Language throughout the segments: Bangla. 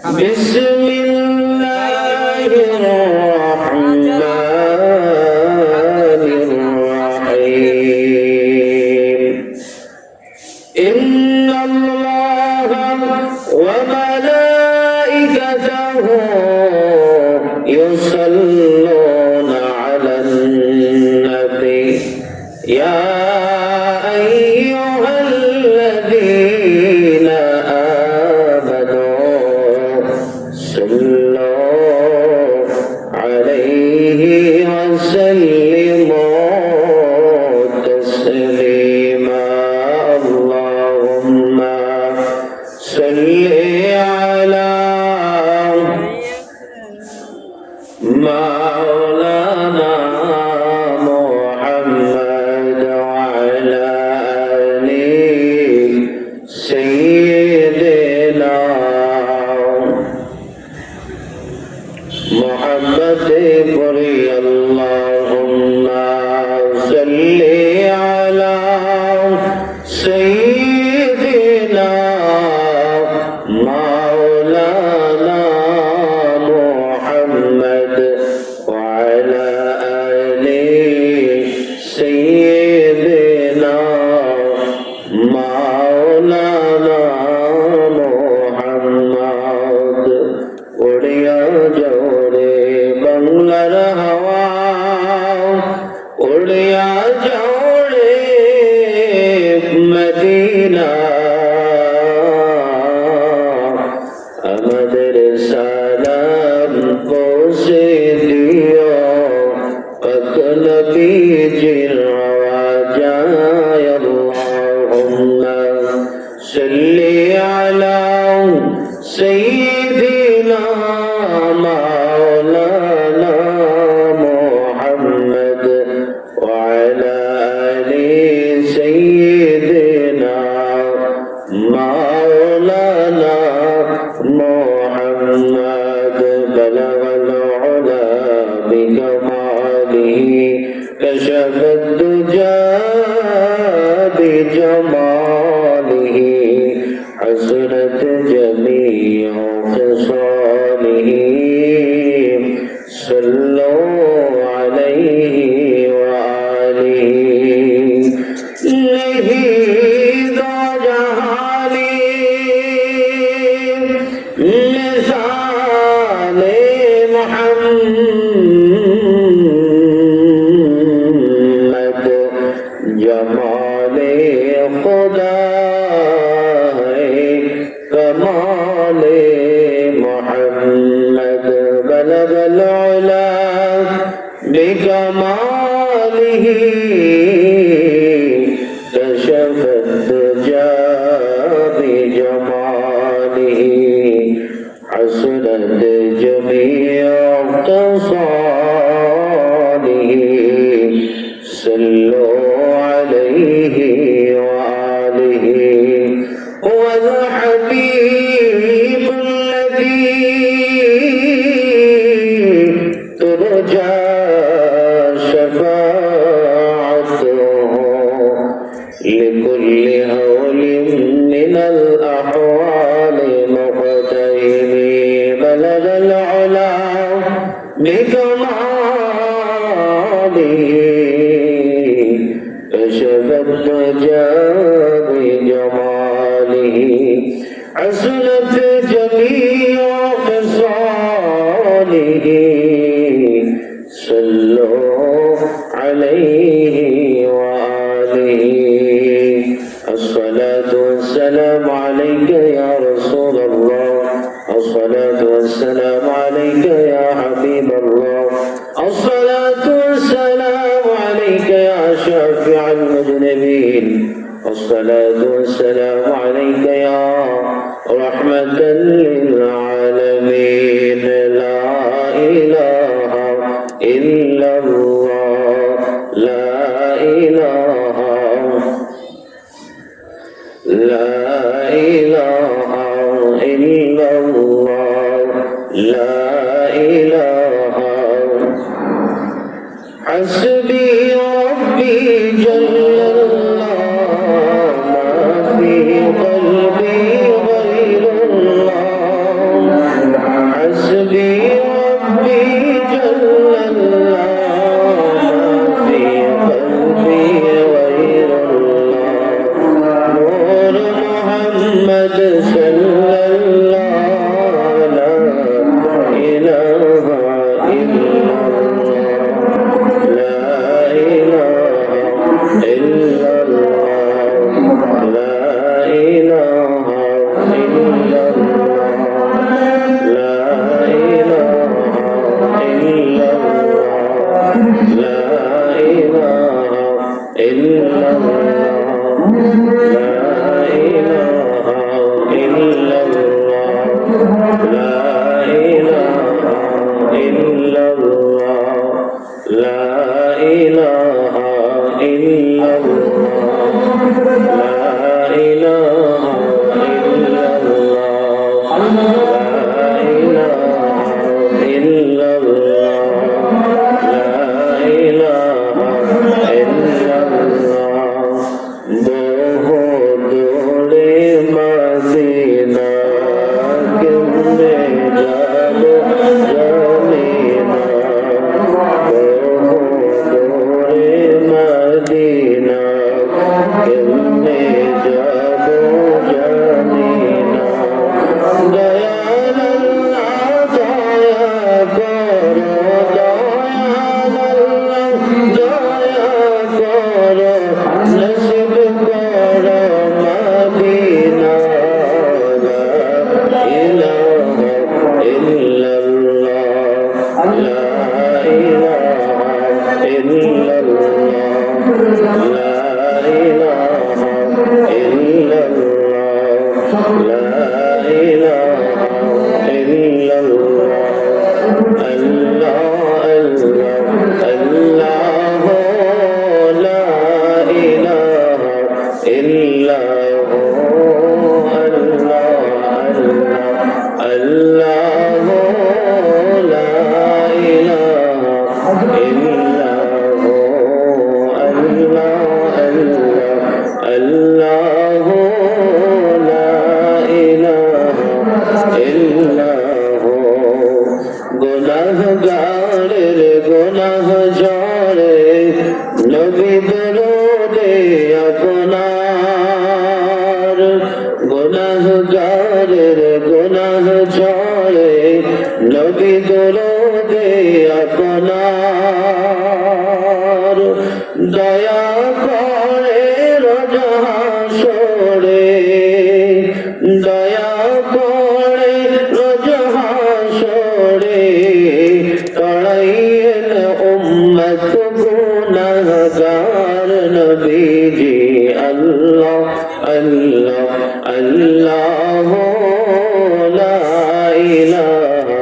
بسم الله الرحمن الرحيم إن الله وملائكته يصلون على النبي يا أيها الذين آمنوا صلوا عليه وسلموا تسليما اللهم صل على مولانا محمد وعلى آل سيدنا محمد قري اللهم صل على سيدنا مولانا محمد وعلى آل سيدنا مولانا محمد উড়িয়া জোরে বাংলার হাওয়া উড়িয়া জোরে মদিনা আমাদের সালাম পৌঁছে দিও পাক নবীজির আওয়াজায় আল্লাহুম্মা সাল্লি আলা سيدنا مولانا محمد وعلى آل سيدنا مولانا محمد بلغ العلا بكماله كشف الدجى بجماله حسنت جميع خصاله صلوا عليه وآله لهيد جهالي مثال محمد جمال خدا كمال محمد بلغ العلا بكماله كشف الدجى بجماله حسنت جميع خصاله صلوا عليه وآله هو الحبيب الذي ترجى شفاعته لكل هول من الأحوال مقتهب بلغ العلا بكماله كشف الدجى بجماله حسنت جميع خصاله صلوا عليه وآله الصلاة والسلام عليك يا رسول الله الصلاة والسلام عليك يا حبيب الله الصلاة والسلام عليك يا شافع المذنبين الصلاة والسلام عليك يا رحمة للعالمين لا إله إلا الله لا إله إلا الله لا إله حسبي ربي جل الله ما في قلبي غير الله الله لا إله إلا هو الله الله لا إله إلا هو গুনাহগারের গুনাহ ঝরে নবী দরুদে আপনার গুনাহগারের গুনাহ ঝরে নবী দরুদে আপনার দয়া করে রোজ হাসরে দয়া করে রোজ হাসরে তড়াইয়েন উম্মত গুনাহগার নবীজি আল্লাহ আল্লাহ আল্লাহ লা ইলাহা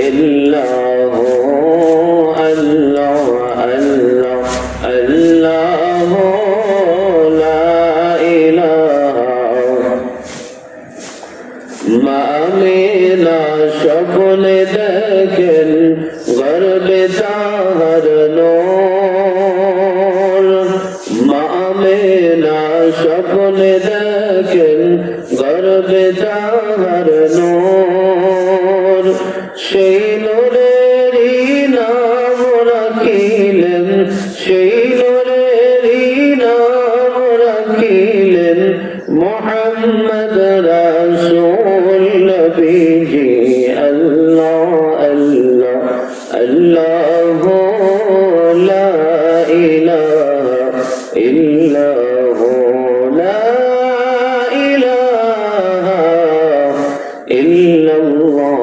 ইল্লা হু আল্লাহ আল্লাহ আল্লাহ লা ইলাহা মা আমিনা স্বপ্নে দেখেন গর্বে তাহার নূর মা আমিনা স্বপ্নে দেখেন গর্বে তাহার নূর সেই নূরেরই নাম রাখিলেন সেই নূরেরই নাম রাখিলেন মুহাম্মদ রাসূল নবীজি আল্লাহ আল্লাহ আল্লাহ লা ইলাহা ইল্লা হু লা ইলাহা ইল্লাল্লাহ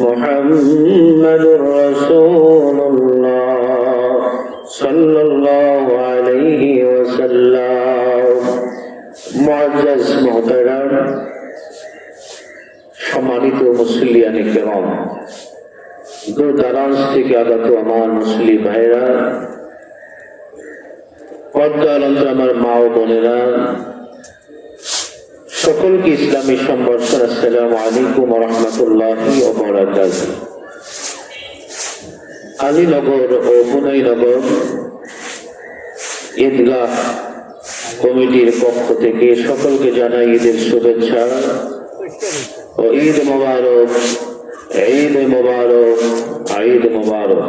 মুহাম্মাদুর রাসূলুল্লাহ সাল্লাল্লাহু আলাইহি ওয়াসাল্লাম। মুআজ্জাজ মুহতারাম, সম্মানিত মুসল্লিয়ানে কেরাম, দূর দারাজ থেকে আগত আমার মুসলিম ভাইরা, পর্দার অন্তর আমার মা ও বোনেরা, সকলকে ইসলামী সম্বর্ধন আসসালামু আলাইকুম ওয়া রাহমাতুল্লাহি ওয়া বারাকাতুহু। আলীনগর ও হুনাইনগর ঈদগাহ কমিটির পক্ষ থেকে সকলকে জানাই ঈদের শুভেচ্ছা ও ঈদ মোবারক, ঈদ মোবারক, ঈদ মোবারক।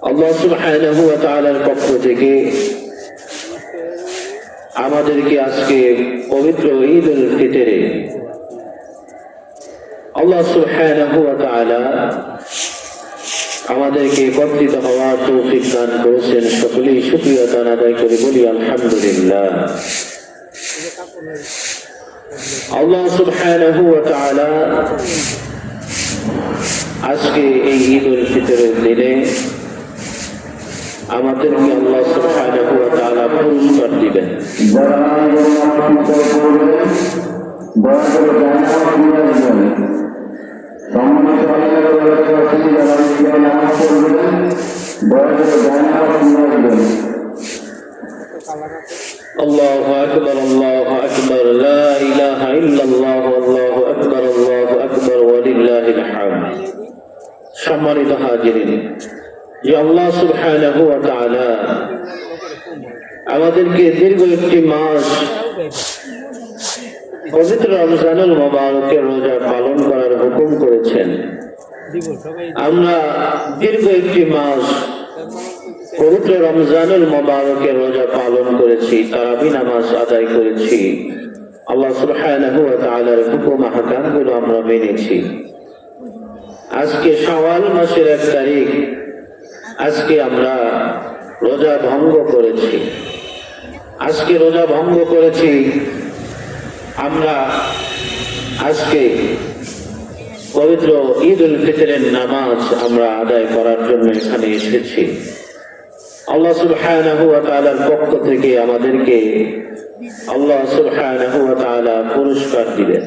আল্লাহ সুবহানাহু ওয়া তাআলার পক্ষ থেকে আমাদেরকে আজকে পবিত্র ঈদ উল ফিতরে আল্লাহ সুবহানাহু ওয়া তাআলা আমাদেরকে একত্রিত হওয়ার তৌফিক দান করেছেন। সকলেই শুকরিয়া আদায় করে বলি আলহামদুলিল্লাহ। আল্লাহ সুবহানাহু ওয়া তাআলা আজকে এই ঈদ উল ফিতরের দিনে আমাদেরকে আল্লাহ সুবহানাহু ওয়া তাআলা পুরস্কার দিবেন। আল্লাহু আকবার, আল্লাহু আকবার, লা ইলাহা ইল্লাল্লাহ, আল্লাহু আকবার, আল্লাহু আকবার, ওয়ালিল্লাহিল হামদ। সম্মানিত হাজিরিন, যে আল্লাহ সুবহানাহু ওয়া তাআলা আমাদেরকে দীর্ঘ একটি মাস পবিত্র রমজানুল মুবারকের রোজা পালন করার হুকুম করেছেন। আমরা দীর্ঘ একটি মাস পবিত্র রমজানুল মুবারকের রোজা পালন করেছি, তারাবি নামাজ আদায় করেছি, আল্লাহ সুবহানাহু ওয়া তাআলার হুকুম আহকামগুলো আমরা মেনেছি। আজকে শাওয়াল মাসের 1 তারিখ, আজকে আমরা রোজা ভঙ্গ করেছি। আজকে রোজা ভঙ্গ করেছি আমরা আজকে পবিত্র ঈদ উল ফিতরের নামাজ আমরা আদায় করার জন্য এখানে এসেছি। আল্লাহ সুবহানাহু ওয়া তাআলার পক্ষ থেকে আমাদেরকে আল্লাহ সুবহানাহু ওয়া তাআলা পুরস্কার দিবেন।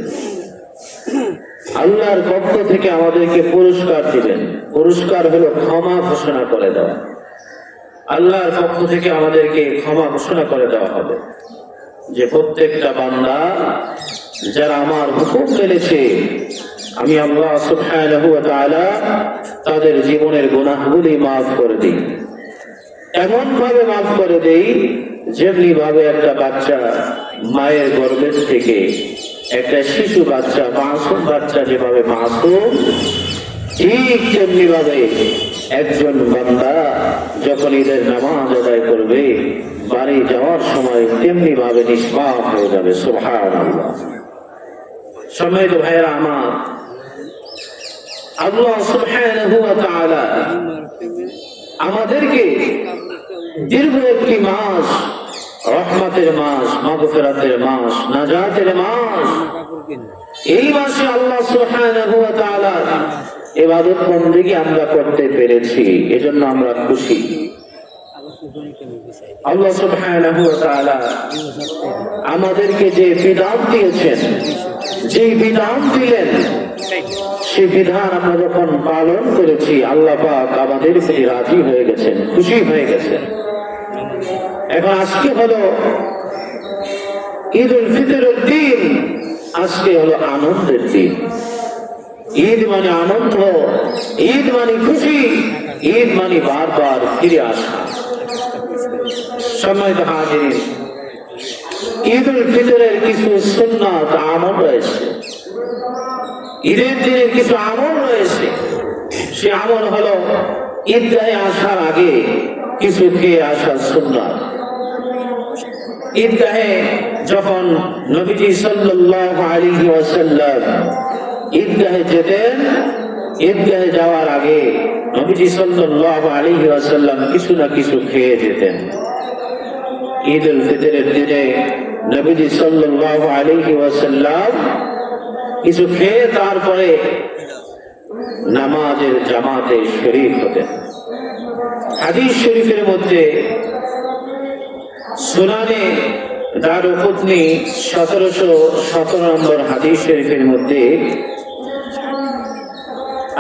আল্লাহর পক্ষ থেকে আমাদেরকে পুরস্কার দিবেন। পুরস্কার হলো ক্ষমা ঘোষণা করে দেওয়া। আল্লাহর পক্ষ থেকে আমাদেরকে ক্ষমা ঘোষণা করে দেওয়া হবে। যে প্রত্যেকটা বান্দা যারা আমার হুকুম মেনেছে আমি আল্লাহ সুবহানাহু ওয়া তাআলা তাদের জীবনের গুনাহগুলি মাফ করে দিই। এমন ভাবে মাফ করে দেই যেমনি ভাবে একটা বাচ্চা মায়ের গর্ভের থেকে, একটা শিশু বাচ্চা, মাসুম বাচ্চা যেভাবে মাসুম, ঠিক তেমনি ভাবে একজন বান্দা যখন ঈদের নামাজ আদায় করবে বাড়ি যাওয়ার সময় তেমনি ভাবে নিষ্পাপ হয়ে যাবে। সুবহানাল্লাহ। সম্মানিত ভাইয়েরা আমার, আল্লাহ সুবহানাহু ওয়া তাআলা আমাদেরকে দীর্ঘ একটি মাস, রহমতের মাস, মাগফিরাতের মাস, নাজাতের মাস, এই মাসে আল্লাহ সুবহানাহু ওয়া তাআলা ইবাদত বন্দেগী আমরা করতে পেরেছি, এজন্য আমরা খুশি। আল্লাহ সুবহানাহু ওয়া তাআলা আমাদেরকে যে বিধান দিয়েছেন, যে বিধান দিলেন, সেই বিধান আমরা যখন পালন করেছি আল্লাহ পাক আমাদের প্রতি রাজি হয়ে গেছেন, খুশি হয়ে গেছেন। এখন আজকে হলো ঈদ উল ফিতরের দিন, আজকে হলো আনন্দের দিন। ঈদ মানে আনন্দ, ঈদ মানে খুশি, ঈদ মানে বারবার ফিরে আসা। সম্মানিত হাজিরিন, ঈদ উল ফিতরের কিছু সুন্নাত আমল রয়েছে, ঈদের দিনের কিছু আমল রয়েছে। সে আমল হলো ঈদগাহে আসার আগে কিছু খেয়ে আসার সুন্নাত। ঈদগাহে যখন নবীজি সাল্লাল্লাহু আলাইহি ওয়াসাল্লাম ঈদগাহে যেতেন, ঈদগাহে যাওয়ার আগে নবীজি সাল্লাল্লাহু আলাইহি ওয়াসাল্লাম কিছু না কিছু খেয়ে যেতেন। ঈদ উল ফিতরের দিনে নবীজি সাল্লাল্লাহু আলাইহি ওয়াসাল্লাম কিছু খেয়ে তারপরে নামাজের জামাতে শরীক হতেন। হাদিস শরীফের মধ্যে সুনানে দারুকুতনি 1717 নম্বর হাদিস শরীফের মধ্যে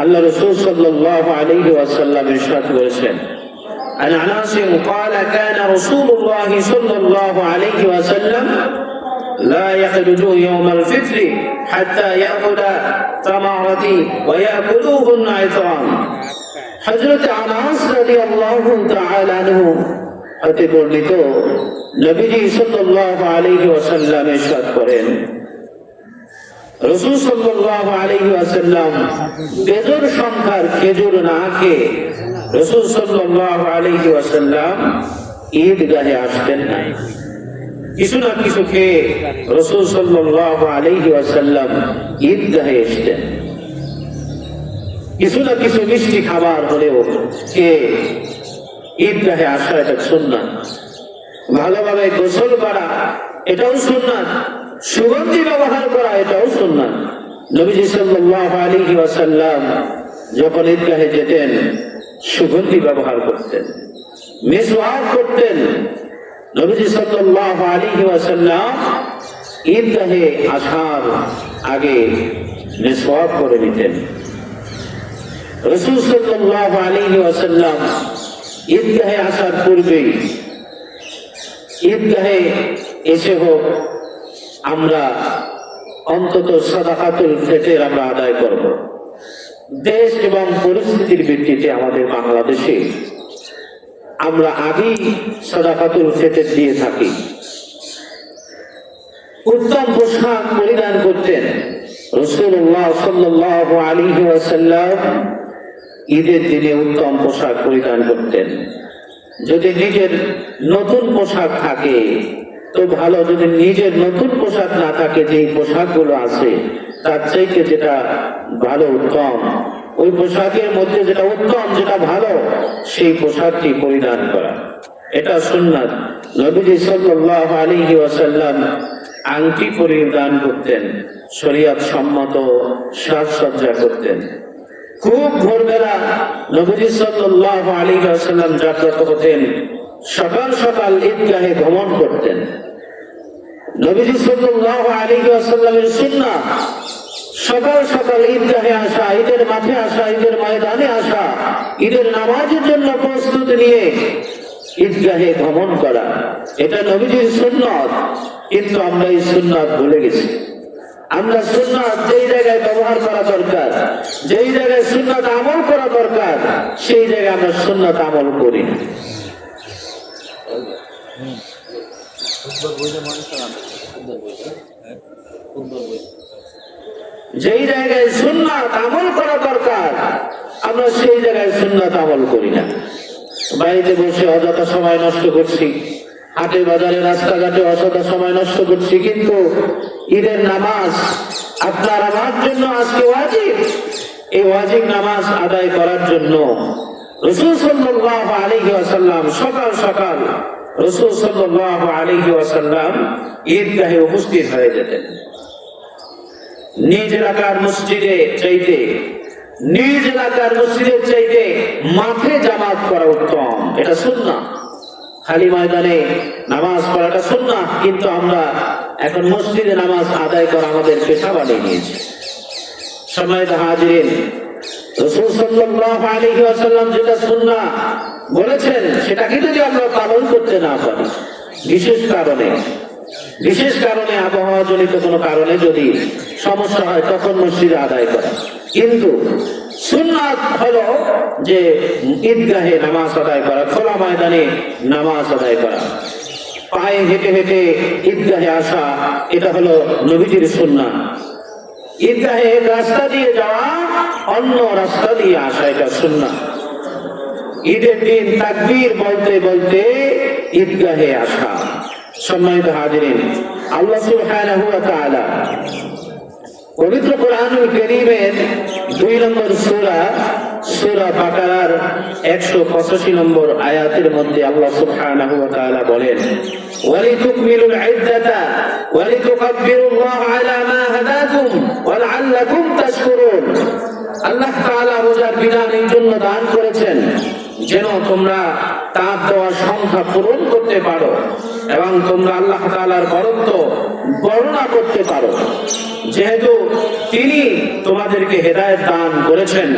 আল্লাহ রাসূল সাল্লাল্লাহু আলাইহি ওয়াসাল্লাম ইরশাদ করেছেন, عن انس قال كان رسول الله صلى الله عليه وسلم لا يخرج يوم الفطر حتى يأكل تمرتي ويأكلوهن عطران। হযরত আনাস রাদিয়াল্লাহু তাআলা আনহু হতে বর্ণিত, নবীজি সাল্লাল্লাহু আলাইহি ওয়াসাল্লাম ইরশাদ করেন, রাসূল সাল্লাল্লাহু আলাইহি ওয়াসাল্লাম বেজোর সংখ্যার খেজুর না খেয়ে রাসূল সাল্লাল্লাহু আলাইহি ওয়াসাল্লাম ঈদগাহে আসতেন না। কিছু না কিছু খেয়ে রাসূল সাল্লাল্লাহু আলাইহি ওয়াসাল্লাম ঈদগাহে আসতেন। কিছু না কিছু মিষ্টি খাবার হলেও খেয়ে ঈদগাহে আসা এটা সুন্নাত। ভালোভাবে গোসল করা এটাও সুন্নাত, সুগন্ধি ব্যবহার করা এটাও সুন্নাত। নবীজি সাল্লাল্লাহু আলাইহি ওয়াসাল্লাম যখন ঈদগাহে যেতেন সুগন্ধি ব্যবহার করতেন, মিসওয়াক করতেন। নবীজি সাল্লাল্লাহু আলাইহি ওয়াসাল্লাম ঈদগাহে আসার আগে মিসওয়াক করে নিতেন। রাসূল সাল্লাল্লাহু আলাইহি ওয়াসাল্লাম ঈদগাহে আসার পূর্বেই ঈদগাহে এসে হোক আমরা অন্তত সাদাকাতুল ফিতর আমরা আদায় করব। দেশ এবং পরিস্থিতির ভিত্তিতে আমাদের বাংলাদেশে আমরা আগেই সাদাকাতুল ফিতর দিয়ে থাকি। উত্তম পোশাক পরিধান করতেন রাসূলুল্লাহ সাল্লাল্লাহু আলাইহি ওয়াসাল্লাম। ঈদের দিনে উত্তম পোশাক পরিধান করতেন। যদি নিজের নতুন পোশাক থাকে তো ভালো, যদি নিজের নতুন পোশাক না থাকে, যেই পোশাকগুলো আছে তার চাইতে যেটা ভালো উত্তম, ওই পোশাকের মধ্যে যেটা উত্তম যেটা ভালো সেই পোশাকটি পরিধান করা, এটা সুন্নাত। নবীজি সাল্লাল্লাহু আলাইহি ওয়াসাল্লাম আংটি পরিধান করতেন, শরীয়ত সম্মত সাজসজ্জা করতেন। খুব ভোরবেলা নবীজি সাল্লাল্লাহু আলাইহি ওয়াসাল্লাম জাগ্রত হতেন, সকাল সকাল ঈদগাহে ভ্রমণ করতেন। নবীজি সাল্লাল্লাহু আলাইহি ওয়াসাল্লামের সুন্নাত সকাল সকাল ঈদগাহে আসা, ঈদের মাঠে আসা, ঈদের ময়দানে আসা, ঈদের নামাজের জন্য প্রস্তুতি নিয়ে ঈদগাহে ভ্রমণ করা, এটা নবীজির সুন্নাত। কিন্তু আমরা এই সুন্নাত ভুলে গেছি। আমরা সুন্নাত যেই জায়গায় ব্যবহার করা দরকার, যেই জায়গায় সুন্নাত আমল করা দরকার, সেই জায়গায় আমরা সুন্নাত আমল করি না। যেই জায়গায় সুন্নাত আমল করা দরকার, আমরা সেই জায়গায় সুন্নাত আমল করি না। বাড়িতে বসে অযথা সময় নষ্ট করছি, হাটে বাজারে রাস্তাঘাটে অযথা সময় নষ্ট করছি, কিন্তু ঈদের নামাজ আপনার আমার জন্য আজকে ওয়াজিব। এই ওয়াজিব নামাজ আদায় করার জন্য রাসূল সাল্লাল্লাহু আলাইহি ওয়াসাল্লাম সকাল সকাল রাসূল সাল্লাল্লাহু আলাইহি ওয়াসাল্লাম ঈদগাহে উপস্থিত হয়ে যেতেন। নিজ এলাকার মসজিদে চাইতে, নিজ এলাকার মসজিদের চাইতে মাঠে জামাত করা উত্তম, এটা সুন্নাহ। খালি ময়দানে নামাজ পড়াটা সুন্নাহ, কিন্তু আমরা এখন মসজিদে নামাজ আদায় করা আমাদের পেশা বানিয়ে নিয়েছি। সম্মানিত হাজিরিন, রাসূল সাল্লাল্লাহু আলাইহি ওয়াসাল্লাম যেটা সুন্নাহ বলেছেন, সেটাকে যদি আমরা পালন করতে না পারি, বিশেষ কারণে আবহাওয়া জনিত কোনো কারণে যদি সমস্যা হয়, তখন মসজিদে আদায় করা। কিন্তু সুন্নাত হলো যে ঈদগাহে নামাজ আদায় করা, খোলা ময়দানে নামাজ আদায় করা, পায়ে হেঁটে হেঁটে ঈদগাহে আসা, এটা হলো নবীজির সুন্নাহ। ঈদগাহে এক রাস্তা দিয়ে যাওয়া, অন্য রাস্তা দিয়ে আসা, এটা সুন্নাহ। ঈদের দিন তাকবীর বলতে বলতে ঈদগাহে আসা। সম্মানিত হাজিরিন, আল্লাহ সুবহানাহু ওয়া তাআলা পবিত্র কোরআনুল কারীমের 2 নম্বর সূরা বাকারার 185 নম্বর আয়াতের মধ্যে আল্লাহ সুবহানাহু ওয়া তাআলা বলেন, ওয়ালিতুকমিলুল ইদ্দাতা ওয়ালিতুকাব্বিরুল্লাহ আলা মা হাদাকুম ওয়া লাআল্লাকুম তাশকুরুন। আল্লাহ তাআলা রোজার বিধান এই জন্য দান করেছেন যেন তোমরা তার দেওয়া সংখ্যা পূরণ করতে পারো এবং তোমরা আল্লাহ তাআলার বরত্ব বর্ণনা করতে পারো। যেহেতু তিনি তোমাদেরকে হেদায়েত দান করেছেন,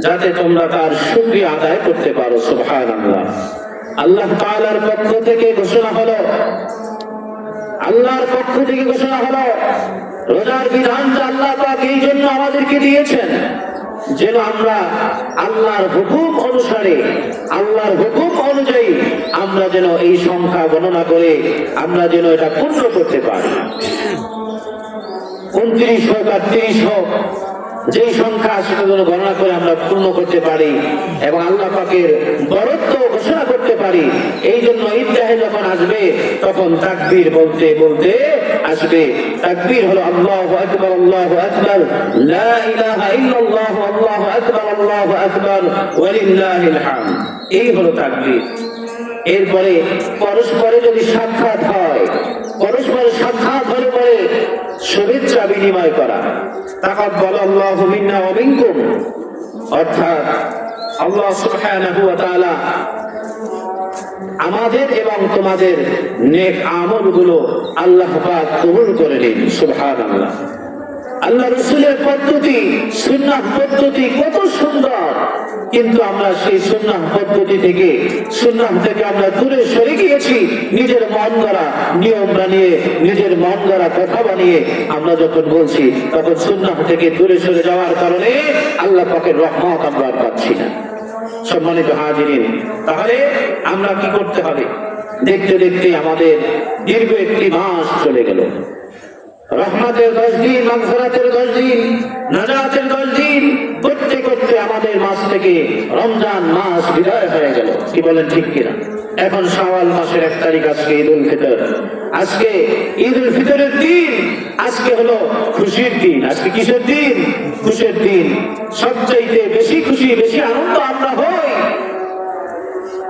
যাতে তোমরা তার শুকরিয়া আদায় করতে পারো। সুবহানাল্লাহ। আল্লাহ তাআলার পক্ষ থেকে ঘোষণা হলো, রোজার বিধানটা আল্লাহ পাক এই জন্য আমাদেরকে দিয়েছেন যেন আমরা আল্লাহর হুকুম অনুসারে, আল্লাহর হুকুম অনুযায়ী আমরা যেন এই সংখ্যা গণনা করে আমরা যেন এটা পূর্ণ করতে পারি। 29 হোক আর 30 হোক, যেই সংখ্যা সেটা যেন গণনা করে আমরা পূর্ণ করতে পারি এবং আল্লাহ পাকের বরত্ব ঘোষণা করতে পারি। এই জন্য ঈদগাহে যখন আসবে, তখন তাকবীর বলতে বলতে আসবে। তাকবীর হলো আল্লাহু আকবার, আল্লাহু আকবার, লা ইলাহা ইল্লাল্লাহ, আল্লাহু আকবার, আল্লাহু আকবার, ওয়ালিল্লাহিল হামদ। এই হলো তাকবীর। এরপরে পরস্পরে যদি সাক্ষাৎ হয়, পরস্পরের সাক্ষাৎ হলে পরে শুভেচ্ছা বিনিময় করা, তাকাব্বালাল্লাহু মিন্না ওয়া মিনকুম, অর্থাৎ আল্লাহ সুবহানাহু ওয়া তাআলা আমাদের এবং তোমাদের নেক আমলগুলো আল্লাহ পাক কবুল করে নিন। সুবহানাল্লাহ। আল্লাহ রাসূলের পদ্ধতি, সুন্নাহ পদ্ধতি কত সুন্দর, কিন্তু আমরা সেই সুন্নাহ পদ্ধতি থেকে, সুন্নাহ থেকে আমরা দূরে সরে গিয়েছি। নিজের মন গড়া নিয়ম বানিয়ে, নিজের মন গড়া কথা বানিয়ে আমরা যখন বলছি, তখন সুন্নাহ থেকে দূরে সরে যাওয়ার কারণে আল্লাহ পাকের রহমত আমরা পাচ্ছি না। সম্মানিত হাজিরিন, তাহলে আমরা কি করতে হবে? দেখতে দেখতে আমাদের দীর্ঘ একটি মাস চলে গেল। রহমতের 10 দিন, মাগফিরাতের 10 দিন, নাজাতের 10 দিন করতে করতে আমাদের মাস থেকে রমজান মাস বিদায় হয়ে গেল। কি বলেন, ঠিক কিনা? এখন শাওয়াল মাসের 1 তারিখ, আজকে ঈদুল ফিতর। আজকে ঈদুল ফিতরের দিন, আজকে হলো খুশির দিন। আজকে কিসের দিন? খুশির দিন। সবচাইতে বেশি খুশি, বেশি আনন্দ আমরা হই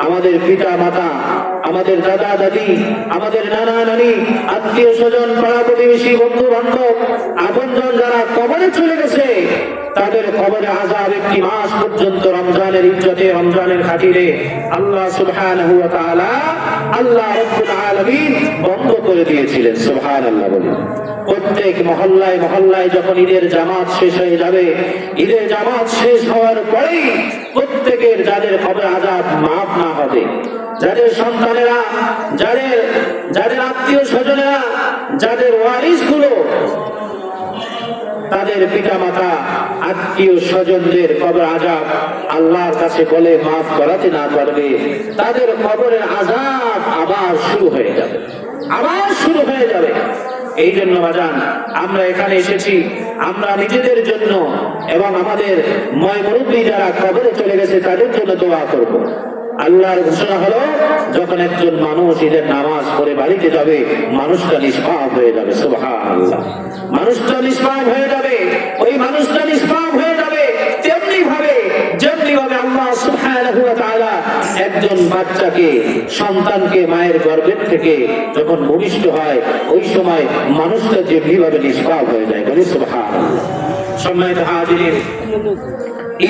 আমাদের পিতা মাতা, আমাদের দাদা দাদি, আমাদের নানা নানি, আত্মীয় স্বজন, পাড়া প্রতিবেশী, বন্ধু বান্ধব, আপনজন যারা কবরে চলে গেছে, তাদের কবরে আযাব 1 মাস পর্যন্ত রমজানের ইজ্জতে, রমজানের খাতিরে আল্লাহ সুবহানাহু ওয়া তাআলা, আল্লাহ রাব্বুল আলামিন বন্ধ করে দিয়েছিলেন। সুবহানাল্লাহ বলুন। প্রত্যেক মহল্লায় মহল্লায় যখন ঈদের জামাত শেষ হয়ে যাবে, ঈদের জামাত শেষ হওয়ার পরেই প্রত্যেকের যাদের কবরে আযাব মাফ না হবে, যাদের সন্তানেরা, যাদের আত্মীয় স্বজনেরা, যাদের ওয়ারিস গুলো, তাদের পিতা মাতা, আত্মীয় স্বজনদের কবর আযাব আল্লাহর কাছে বলে মাফ করাতে না পারবে, তাদের কবরের আযাব আবার শুরু হয়ে যাবে। এই জন্য বাজান, আমরা এখানে এসেছি, আমরা নিজেদের জন্য এবং আমাদের ময় মুরব্বী যারা কবরে চলে গেছে তাদের জন্য দোয়া করব। আল্লাহর ঘোষণা হলো, যখন একজন মানুষ ঈদের নামাজ পড়ে বাড়িতে যাবে, মানুষটা নিষ্পাপ হয়ে যাবে। সুবহানাল্লাহ, মানুষটা নিষ্পাপ হয়ে যাবে। ওই মানুষটা নিষ্পাপ হয়ে যাবে যেমনি ভাবে আল্লাহ সুবহানাহু ওয়া তাআলা একজন বাচ্চাকে, সন্তানকে মায়ের গর্ভের থেকে যখন ভূমিষ্ঠ হয়, ওই সময় মানুষটা যেমনি ভাবে নিষ্পাপ হয়ে যায়। বলি সুবহানাল্লাহ। সম্মানিত হাজিরিন,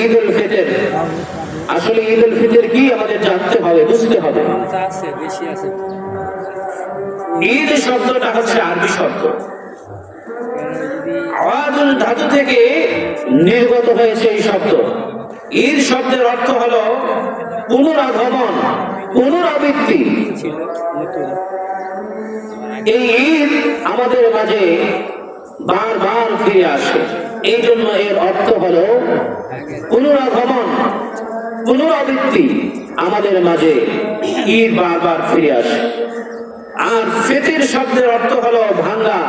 ঈদ উল ফিতর, আসলে ঈদ উল ফিতর কি আমাদের জানতে হবে, বুঝতে হবে। ঈদ শব্দটা হচ্ছে আরবি শব্দ, আওয়াজুল ধাতু থেকে নির্গত হয়েছে এই শব্দ। ঈদ শব্দের অর্থ হলো পুনরাগমন, পুনরাবৃত্তি। এই ঈদ আমাদের মাঝে বারবার ফিরে আসে, এই জন্য এর অর্থ হলো পুনরাগমন, পুনরাবৃত্তি। আমাদের মাঝে ঈদ বারবার ফিরে আসে। আর ফিতর শব্দের অর্থ হলো ভাঙ্গা।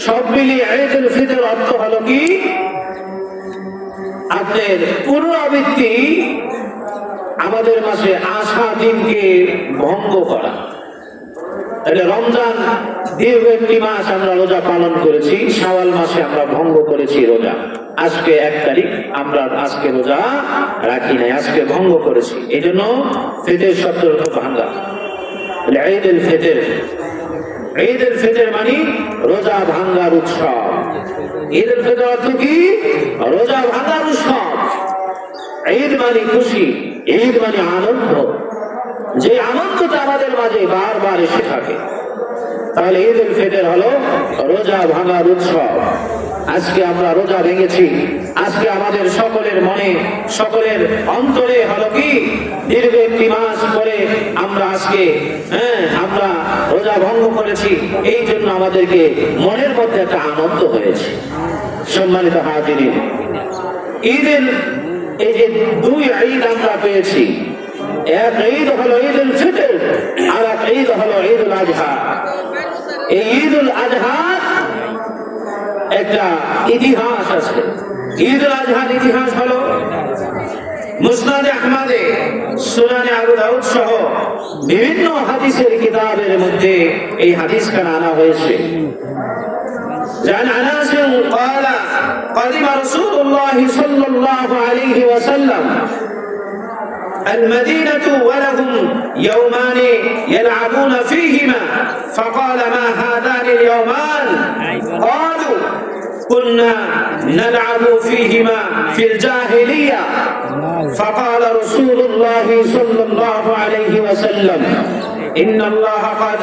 সব মিলিয়ে ঈদ উল ফিতর অর্থ হলো কি? আপনার পুনরাবৃত্তি, আমাদের মাঝে আসা দিনকে ভঙ্গ করা। তাহলে রমজান দীর্ঘ একটি মাস আমরা রোজা পালন করেছি, শাওয়াল মাসে আমরা ভঙ্গ করেছি রোজা। আজকে 1 তারিখ, আমরা আজকে রোজা রাখি নাই, আজকে ভঙ্গ করেছি। এই জন্য ফিতর শব্দের অর্থ ভাঙ্গা। ঈদ উল ফিতর, ঈদ উল ফিতর মানে রোজা ভাঙ্গার উৎসব। ঈদ উল ফিতর অর্থ কি? রোজা ভাঙ্গার উৎসব। ঈদ মানে খুশি, ঈদ মানে আনন্দ, যে আনন্দটা আমাদের মাঝে বারবার এসে থাকে। তাহলে ঈদ উল ফিতর হলো রোজা ভাঙার উৎসব। আজকে আমরা রোজা ভেঙেছি, আজকে আমাদের সকলের মনে, সকলের অন্তরে হলো কি? দীর্ঘ একটি মাস পরে আমরা আজকে আমরা রোজা ভঙ্গ করেছি, এই জন্য আমাদেরকে মনের মধ্যে একটা আনন্দ হয়েছে। সম্মানিত হাজিরিন, ঈদের এই যে 2 ঈদ আমরা পেয়েছি, এক ঈদ হলো ঈদ উল ফিতর, আর এক ঈদ হলো ঈদ উল আযহা। এই ঈদ উল আযহা একটা ইতিহাস আছে। ঈদ উল আযহার ইতিহাস হলো মুসনাদ আহমদে, সুনানে আবু দাউদ সহ বিভিন্ন হাদিসের কিতাবের মধ্যে এই হাদিসখানা আনা হয়েছে। عن أنس قال قدم رسول الله صلى الله عليه وسلم المدينة ولهم يومان يلعبون فيهما فقال ما هذان اليومان؟ قالوا كنا نلعب فيهما في الجاهلية. فقال رسول الله صلى الله عليه وسلم إن الله قد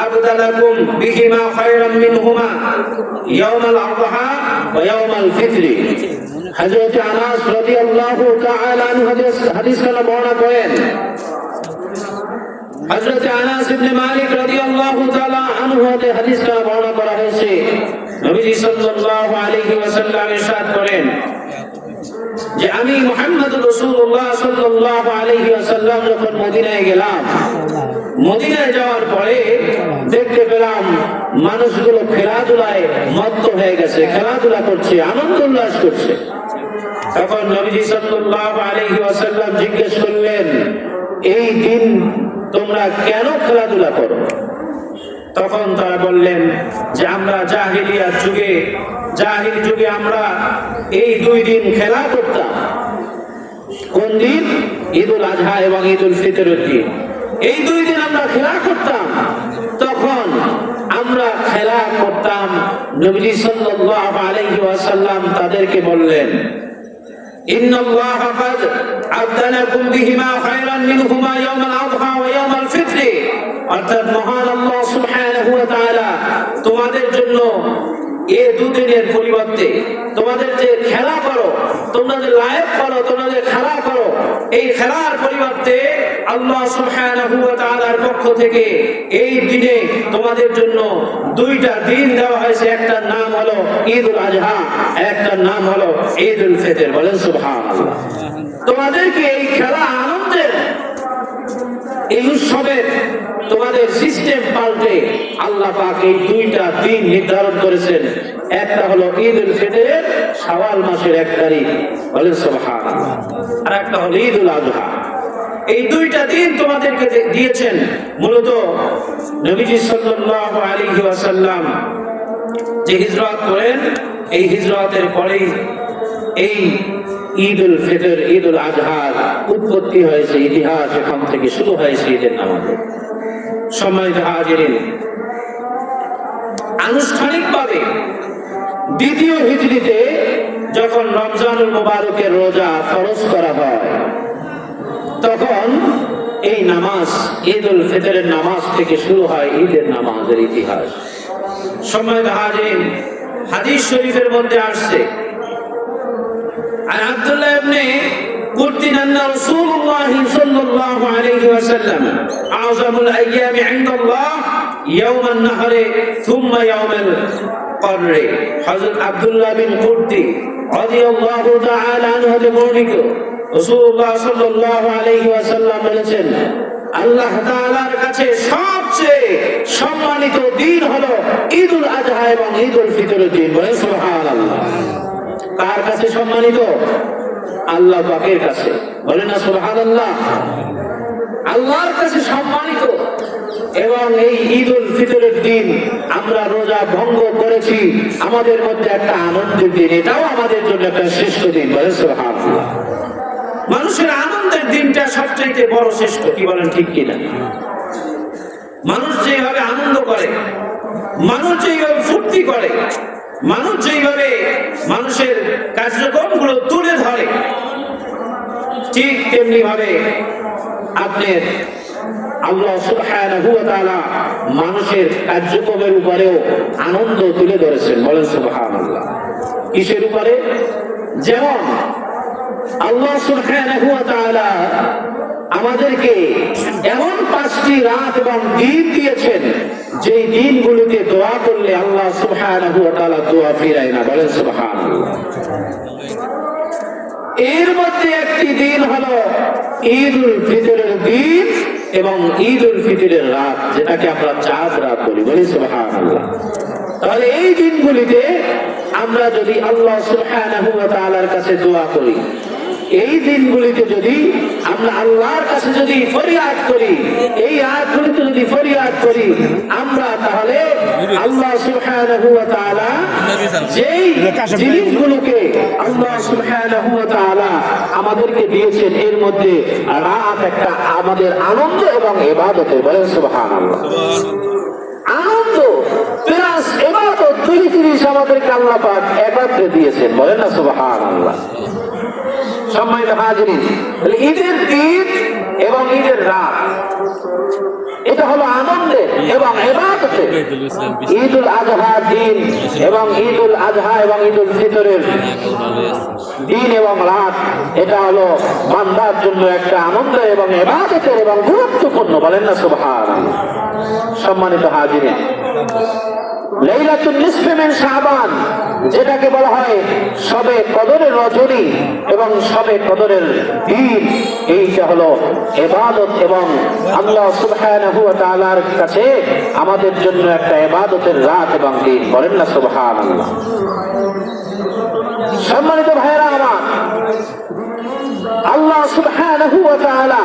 أبدلكم بهما خيرا منهما يوم الأضحى ويوم الفطر. হযরত আনাস রাদিয়াল্লাহু তাআলা আনহু হাদিস কানা বর্ণনা করেন। হযরত আনাস ইবনে মালিক রাদিয়াল্লাহু তাআলা আনহু হাদিস কানা বর্ণনা করা হয়েছে। নবীজি সাল্লাল্লাহু আলাইহি ওয়াসাল্লাম ইরশাদ করেন যে আমি মুহাম্মদুর রাসূলুল্লাহ সাল্লাল্লাহু আলাইহি ওয়াসাল্লাম যখন মদিনায় গেলাম, মদিনায় যাওয়ার পরে দেখতে পেলাম মানুষগুলো খেলাধুলায় মত্ত হয়ে গেছে, খেলাধুলা করছে, আনন্দ উল্লাস করছে। তখন নবীজি সাল্লাল্লাহু আলাইহি ওয়াসাল্লাম জিজ্ঞেস করলেন, এই দিন তোমরা কেন খেলাধুলা করো? তখন তারা বললেন যে আমরা জাহিল যুগে আমরা এই 2 দিন খেলা করতাম। কোন দিন? ঈদ উল আযহা এবং ঈদ উল ফিতরের দিন। এই 2 দিন আমরা খেলা করতাম। তখন আমরা খেলা করতাম, নবী সাল্লাল্লাহু আলাইহি ওয়াসাল্লাম তাদেরকে বললেন, ইন্নাল্লাহা ক্বাদ আবদালাকুম বিহিমা খায়রান মিনহুমা ইয়াওমাল আযহা ওয়া ইয়াওমাল ফিতর। অর্থাৎ মহান আল্লাহ সুবহানাহু ওয়া তাআলা তোমাদের জন্য এই দুদিনের পরিবর্তে তোমাদের যে খেলা করো, তোমরা যে লাইভ করো, তোমরা যে খেলা করো, এই খেলার পরিবর্তে আল্লাহ সুবহানাহু ওয়া তাআলার পক্ষ থেকে এই দিনে তোমাদের জন্য দুইটা দিন দেওয়া হয়েছে। একটা নাম হলো ঈদুল আজহা, একটা নাম হলো ঈদুল ফিতর। বলেন সুবহানাল্লাহ। তোমাদেরকে এই খেলা আনন্দের এই উৎসবের তোমাদের সিস্টেম পাল্টে আল্লাহ পাক এই দুইটা দিন নির্ধারণ করেছেন। একটা হলো ঈদুল ফিতরের শাওয়াল মাসের 1 তারিখ, বলেন সুবহানাল্লাহ, আর একটা হলো ঈদুল আজহা। এই দুইটা দিন তোমাদেরকে দিয়েছেন মূলত নবীজি সাল্লাল্লাহু আলাইহি ওয়াসাল্লাম যে হিজরত করেন, এই হিজরতের পরেই এই ঈদুল ফিতর, ঈদুল আজহার উৎপত্তি হয়েছে। ইতিহাস এখান থেকে শুরু হয়েছে ঈদের নামাজে। সম্মানিত হাজিরিন, আনুষ্ঠানিকভাবে দ্বিতীয় হিজরিতে যখন রমজানুল মুবারকের রোজা ফরজ করা হয়, তখন এই নামাজ ঈদুল ফিতরের নামাজ থেকে শুরু হয় ঈদের নামাজের ইতিহাস। সম্মানিত হাজিরিন, হাদিস শরীফের মধ্যে আসছে عن عبد الله بن قرط أن رسول الله صلى الله عليه وسلم أعظم الأيام عند الله يوم النهر ثم يوم القر। حضرت عبد الله بن قرط رضي الله تعالى عنه হতে বর্ণিত রাসূলুল্লাহ সাল্লাল্লাহু আলাইহি ওয়াসাল্লাম বলেছেন, আল্লাহ তাআলার কাছে সবচেয়ে সম্মানিত দিন হলো ঈদুল আজহা এবং ঈদুল ফিতরের দিন। বলেন সুবহানাল্লাহ। কার কাছে সম্মানিত? আল্লাহ পাকের কাছে। বলেন না সুবহানাল্লাহ। আল্লাহর কাছে সম্মানিত। এবং এই ঈদুল ফিতরের দিন আমরা রোজা ভঙ্গ করেছি, আমাদের মধ্যে একটা আনন্দের দিন, এটাও আমাদের জন্য একটা শ্রেষ্ঠ দিন। বলেন সুবহানাল্লাহ। মানুষের আনন্দের দিনটা সবচেয়ে বড় শ্রেষ্ঠ, কি বলেন ঠিক কিনা? মানুষ যেভাবে আনন্দ করে, মানুষ যেভাবে ফুর্তি করে, মানুষ যেভাবে মানুষের কার্যক্রমগুলো তুলে ধরে, ঠিক তেমনি ভাবে আপনার আল্লাহ সুবহানাহু ওয়া তাআলা মানুষের কার্যক্রমের উপরেও আনন্দ তুলে ধরেছেন। বলেন সুবহানাল্লাহ। কিসের উপরে? যেমন আল্লাহ সুবহানাহু ওয়া তাআলা আমাদেরকে এমন 5টি রাত এবং দিন দিয়েছেন, যেই দিনগুলোতে দোয়া করলে আল্লাহ সুবহানাহু ওয়া তাআলা দোয়া ফিরায় না। বলেন সুবহানাল্লাহ। এর মধ্যে একটি দিন হলো ঈদুল ফিতরের দিন এবং ঈদুল ফিতরের রাত, যেটাকে আমরা চাঁদ রাত বলি। বলি সুবহানাল্লাহ। তাহলে এই দিনগুলিতে আমরা যদি আল্লাহ সুবহানাহু ওয়া তাআলার কাছে দোয়া করি, এই দিনগুলিতে যদি আমরা আল্লাহর কাছে যদি ফরিয়াদ করি, এই আয়াতগুলিতে যদি ফরিয়াদ করি আমরা, তাহলে আল্লাহ সুবহানাহু ওয়া তাআলা যেই জিনিসগুলোকে আল্লাহ সুবহানাহু ওয়া তাআলা আমাদেরকে দিয়েছেন, এর মধ্যে রাত একটা আমাদের আনন্দ এবং ইবাদতের। বলেন সুবহানাল্লাহ। আনন্দ প্লাস ইবাদত, দুই জিনিস আমাদেরকে আল্লাহ পাক একত্রে দিয়েছেন। বলেন না সুবহানাল্লাহ। সম্মানিত হাজিরিন, ঈদের দিন এবং ঈদের রাত এটা হলো আনন্দের এবং ইবাদতের। ঈদুল আজহার দিন এবং ঈদুল আজহা এবং ঈদুল ফিতরের দিন এবং রাত, এটা হলো বান্দার জন্য একটা আনন্দ এবং ইবাদতের এবং গুরুত্বপূর্ণ। বলেন না সুবহানাল্লাহ। সম্মানিত হাজিরিন, লাইলাতুন নিসফে মিন শাবান, যেটাকে বলা হয় শবে কদরের রজনী এবং শবে কদরের দিন, এইটা হলো ইবাদত এবং আল্লাহ সুবহানাহু ওয়া তাআলার কাছে আমাদের জন্য একটা ইবাদতের রাত এবং দিন। বলেন না সুবহানাল্লাহ। সম্মানিত ভাইরা আমার, আল্লাহ সুবহানাহু ওয়া তাআলা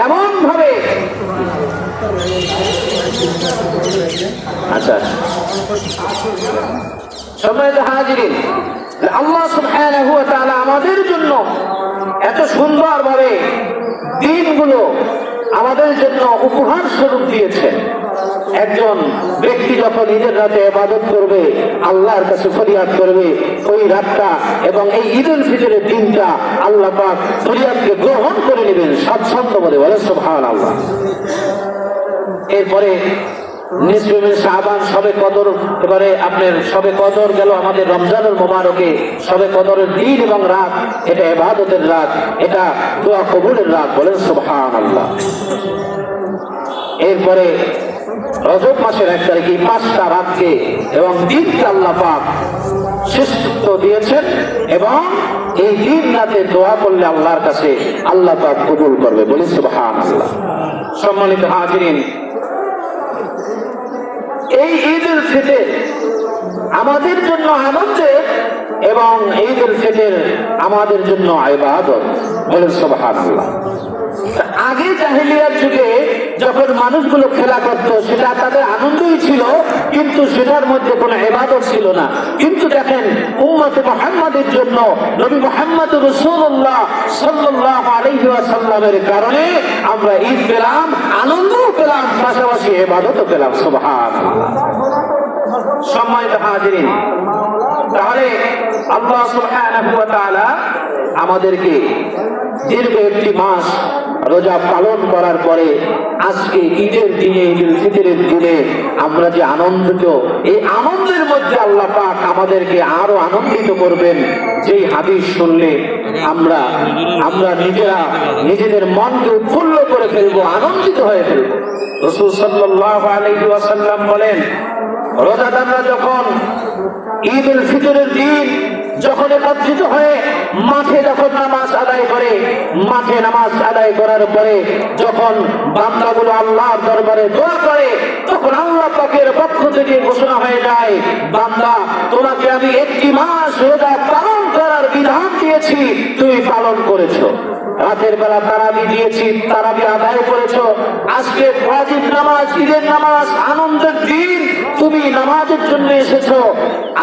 এমন ভাবে সম্মানিত হাজিরিন, আল্লাহ সুবহানাহু ওয়া তাআলা আমাদের জন্য এত সুন্দর ভাবে দিনগুলো আমাদের জন্য উপহার স্বরূপ দিয়েছেন। একজন ব্যক্তি যখন ঈদের রাতে ইবাদত করবে, আল্লাহর কাছে ফরিয়াদ করবে, ওই রাতটা এবং এই ঈদুল ফিতরের দিনটা আল্লাহ পাক ফরিয়াদকে গ্রহণ করে নেবেন স্বাচ্ছন্দ্য বলে। বলে সুবহানাল্লাহ। এরপরে নিসফে শাবান, সবে কদর, এবারে আপনার সবে কদর গেল আমাদের রমজানুল মুবারকে। সবে কদরের দিন এবং রাত, এটা ইবাদতের রাত, এটা দোয়া কবুলের রাত। বলেন সুবহানাল্লাহ। এরপরে রজব মাসের 1 তারিখে 5টা রাতকে এবং দিনকে আল্লাহ পাক শ্রেষ্ঠত্ব দিয়েছেন, এবং এই দিন রাতে দোয়া করলে আল্লাহর কাছে আল্লাহ পাক কবুল করবে। বলি সুবহানাল্লাহ। সম্মানিত হাজিরিন, এই ঈদুল ফিতর আমাদের জন্য আনন্দের এবং ঈদুল ফিতর আমাদের জন্য ইবাদত। বলেন সুবহানাল্লাহ। আগে জাহেলিয়ার যুগে যখন মানুষগুলো খেলা করত, সেটা তাদের আনন্দই ছিল, কিন্তু সেটার মধ্যে কোনো ইবাদত ছিল না। কিন্তু দেখেন, উম্মতে মুহাম্মাদের জন্য নবী মুহাম্মদ রাসূলুল্লাহ সাল্লাল্লাহু আলাইহি ওয়াসাল্লামের কারণে আমরা ঈদ পেলাম, আনন্দও পেলাম, পাশাপাশি ইবাদতও পেলাম। সুবহানাল্লাহ। সম্মানিত হাজিরিন, তাহলে আল্লাহ সুবহানাহু ওয়া তাআলা আমাদেরকে দীর্ঘ একটি মাস রোজা পালন করার পরে আজকে ঈদের দিনে, ঈদুল ফিতরের দিনে আমরা যে আনন্দিত, এই আনন্দের মধ্যে আল্লাহ পাক আমাদেরকে আরো আনন্দিত করবেন। যেই হাদিস শুনলে আমরা নিজেরা নিজেদের মনকে উৎফুল্ল করে ফেলবো, আনন্দিত হয়ে ফেলবো। রাসূল সাল্লাল্লাহু আলাইহি ওয়াসাল্লাম বলেন, রোজাদাররা যখন ঈদুল ফিতরের দিন যখন একত্রিত হয়ে মাঠে যখন নামাজ আদায় করে, মাঠে নামাজ আদায় করার পরে যখন বান্দাগুলো আল্লাহর দরবারে দোয়া করে, তখন আল্লাহ পাকের পক্ষ থেকে ঘোষণা হয়ে যায়, বান্দা, তোমাকে আমি 1 মাস রোজা পালন করার বিধান দিয়েছি, তুমি পালন করেছো। রাতের বেলা তারাবি দিয়েছি, তারাবি আদায় করেছো। আজকে ওয়াজিব নামাজ, ঈদের নামাজ, আনন্দের দিন, তুমি নামাজের জন্য এসেছো।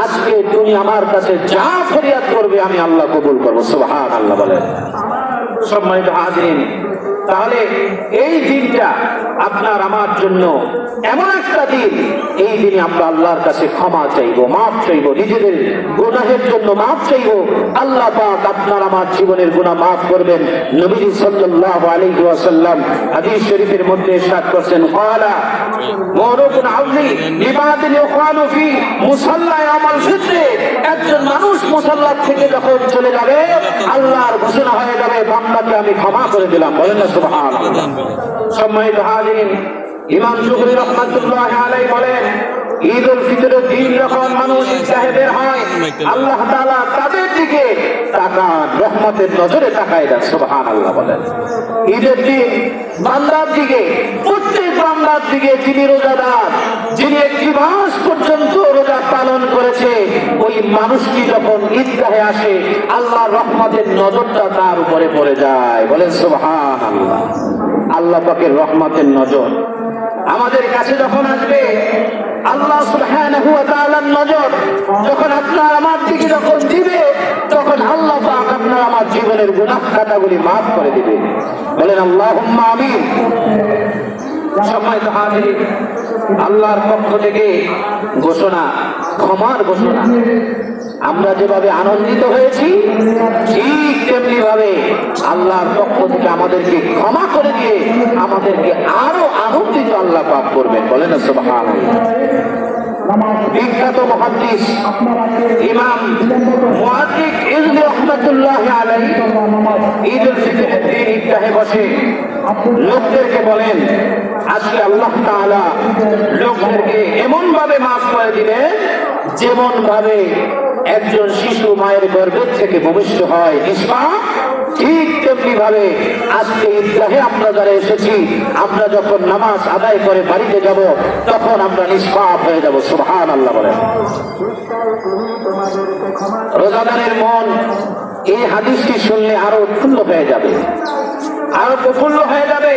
আজকে তুমি আমার কাছে যা ফরিয়াদ করবে আমি আল্লাহ কবুল করবো। সুবহানাল্লাহ বলেন। সম্মানিত হাজিরিন, তাহলে এই দিনটা আপনার আমার জন্য এমন একটা দিন, এই দিনে আমরা আল্লাহর কাছে ক্ষমা চাইবো, মাফ চাইবো, নিজেদের গুনাহের জন্য মাফ চাইবো। আল্লাহ পাক আপনার আমার জীবনের গুনাহ মাফ করবেন। নবী সাল্লাল্লাহু আলাইহি ওয়াসাল্লাম হাদিস শরীফের মধ্যে ইরশাদ করেছেন, ক্বালা মুরুকুন আযী লিবাদিন ইখওয়ানু ফি মুসাল্লা ইয়াউমাল ফিতর। একজন মানুষ মুসাল্লা থেকে যখন চলে যাবে, আল্লাহর ঘোষণা হয়ে যাবে, বান্দাকে আমি ক্ষমা করে দিলাম। বলেন না সুবহানাল্লাহ। সম্মানিত হাজিরিন, ইমাম যুহরি রাহমাতুল্লাহি আলাইহি বলেন, ঈদুল ফিতরের দিন যখন মানুষ ঈদগাহে বের হয়, আল্লাহ তাআলা তাদের দিকে তাকান, রহমতের নজরে তাকায় দেন। সুবহানাল্লাহ বলেন। ঈদের দিন বান্দার দিকে, প্রত্যেক বান্দার দিকে, যিনি রোজাদার, যিনি 1 মাস পর্যন্ত রোজা পালন করেছে, ওই মানুষটি যখন ঈদগাহে আসে, আল্লাহর রহমতের নজরটা তার উপরে পড়ে যায়। বলেন সুবহানাল্লাহ। আল্লাহ পাকের রহমতের নজর আমাদের কাছে যখন আসবে, আল্লাহ সুবহানাহু ওয়া তাআলার নজর যখন আপনার আমার দিকে যখন দিবে, তখন আল্লাহ পাক আপনার আমার জীবনের গুনাহ খাতাগুলি মাফ করে দিবে। বলেন আল্লাহুম্মা আমিন। সম্মানিত হাজিরিন, আল্লাহর পক্ষ থেকে ঘোষণা, ক্ষমার ঘোষণা। আমরা যেভাবে আনন্দিত হয়েছি, ঠিক তেমনি ভাবে আল্লাহর পক্ষ থেকে আমাদেরকে ক্ষমা করে দিয়ে আমাদেরকে আরো আনন্দিত আল্লাহ পাক করবেন। বলেন সুবহানাল্লাহ। বিখ্যাত মুহাদ্দিস ইমাম মুহাদ্দিস ইবনে রাহমাতুল্লাহি আলাইহি ঈদুল ফিতরের দিন ঈদগাহে বসে লোকদেরকে বলেন, আজকে আল্লাহ তাআলা লোকদেরকে এমন ভাবে মাফ করে দিবেন, যেমন ভাবে একজন শিশু মায়ের গর্ভের থেকে ভূমিষ্ঠ হয় নিষ্পাপ, ঠিক তেমনি ভাবে আজকে ঈদগাহে আমরা যারা এসেছি, আমরা যখন নামাজ আদায় করে বাড়িতে যাব, তখন আমরা নিষ্পাপ হয়ে যাব। সুবহানাল্লাহ বলেন। রোজাদারের মন এই হাদিসটি শুনলে আরো উৎফুল্ল হয়ে যাবে, আরো প্রফুল্ল হয়ে যাবে।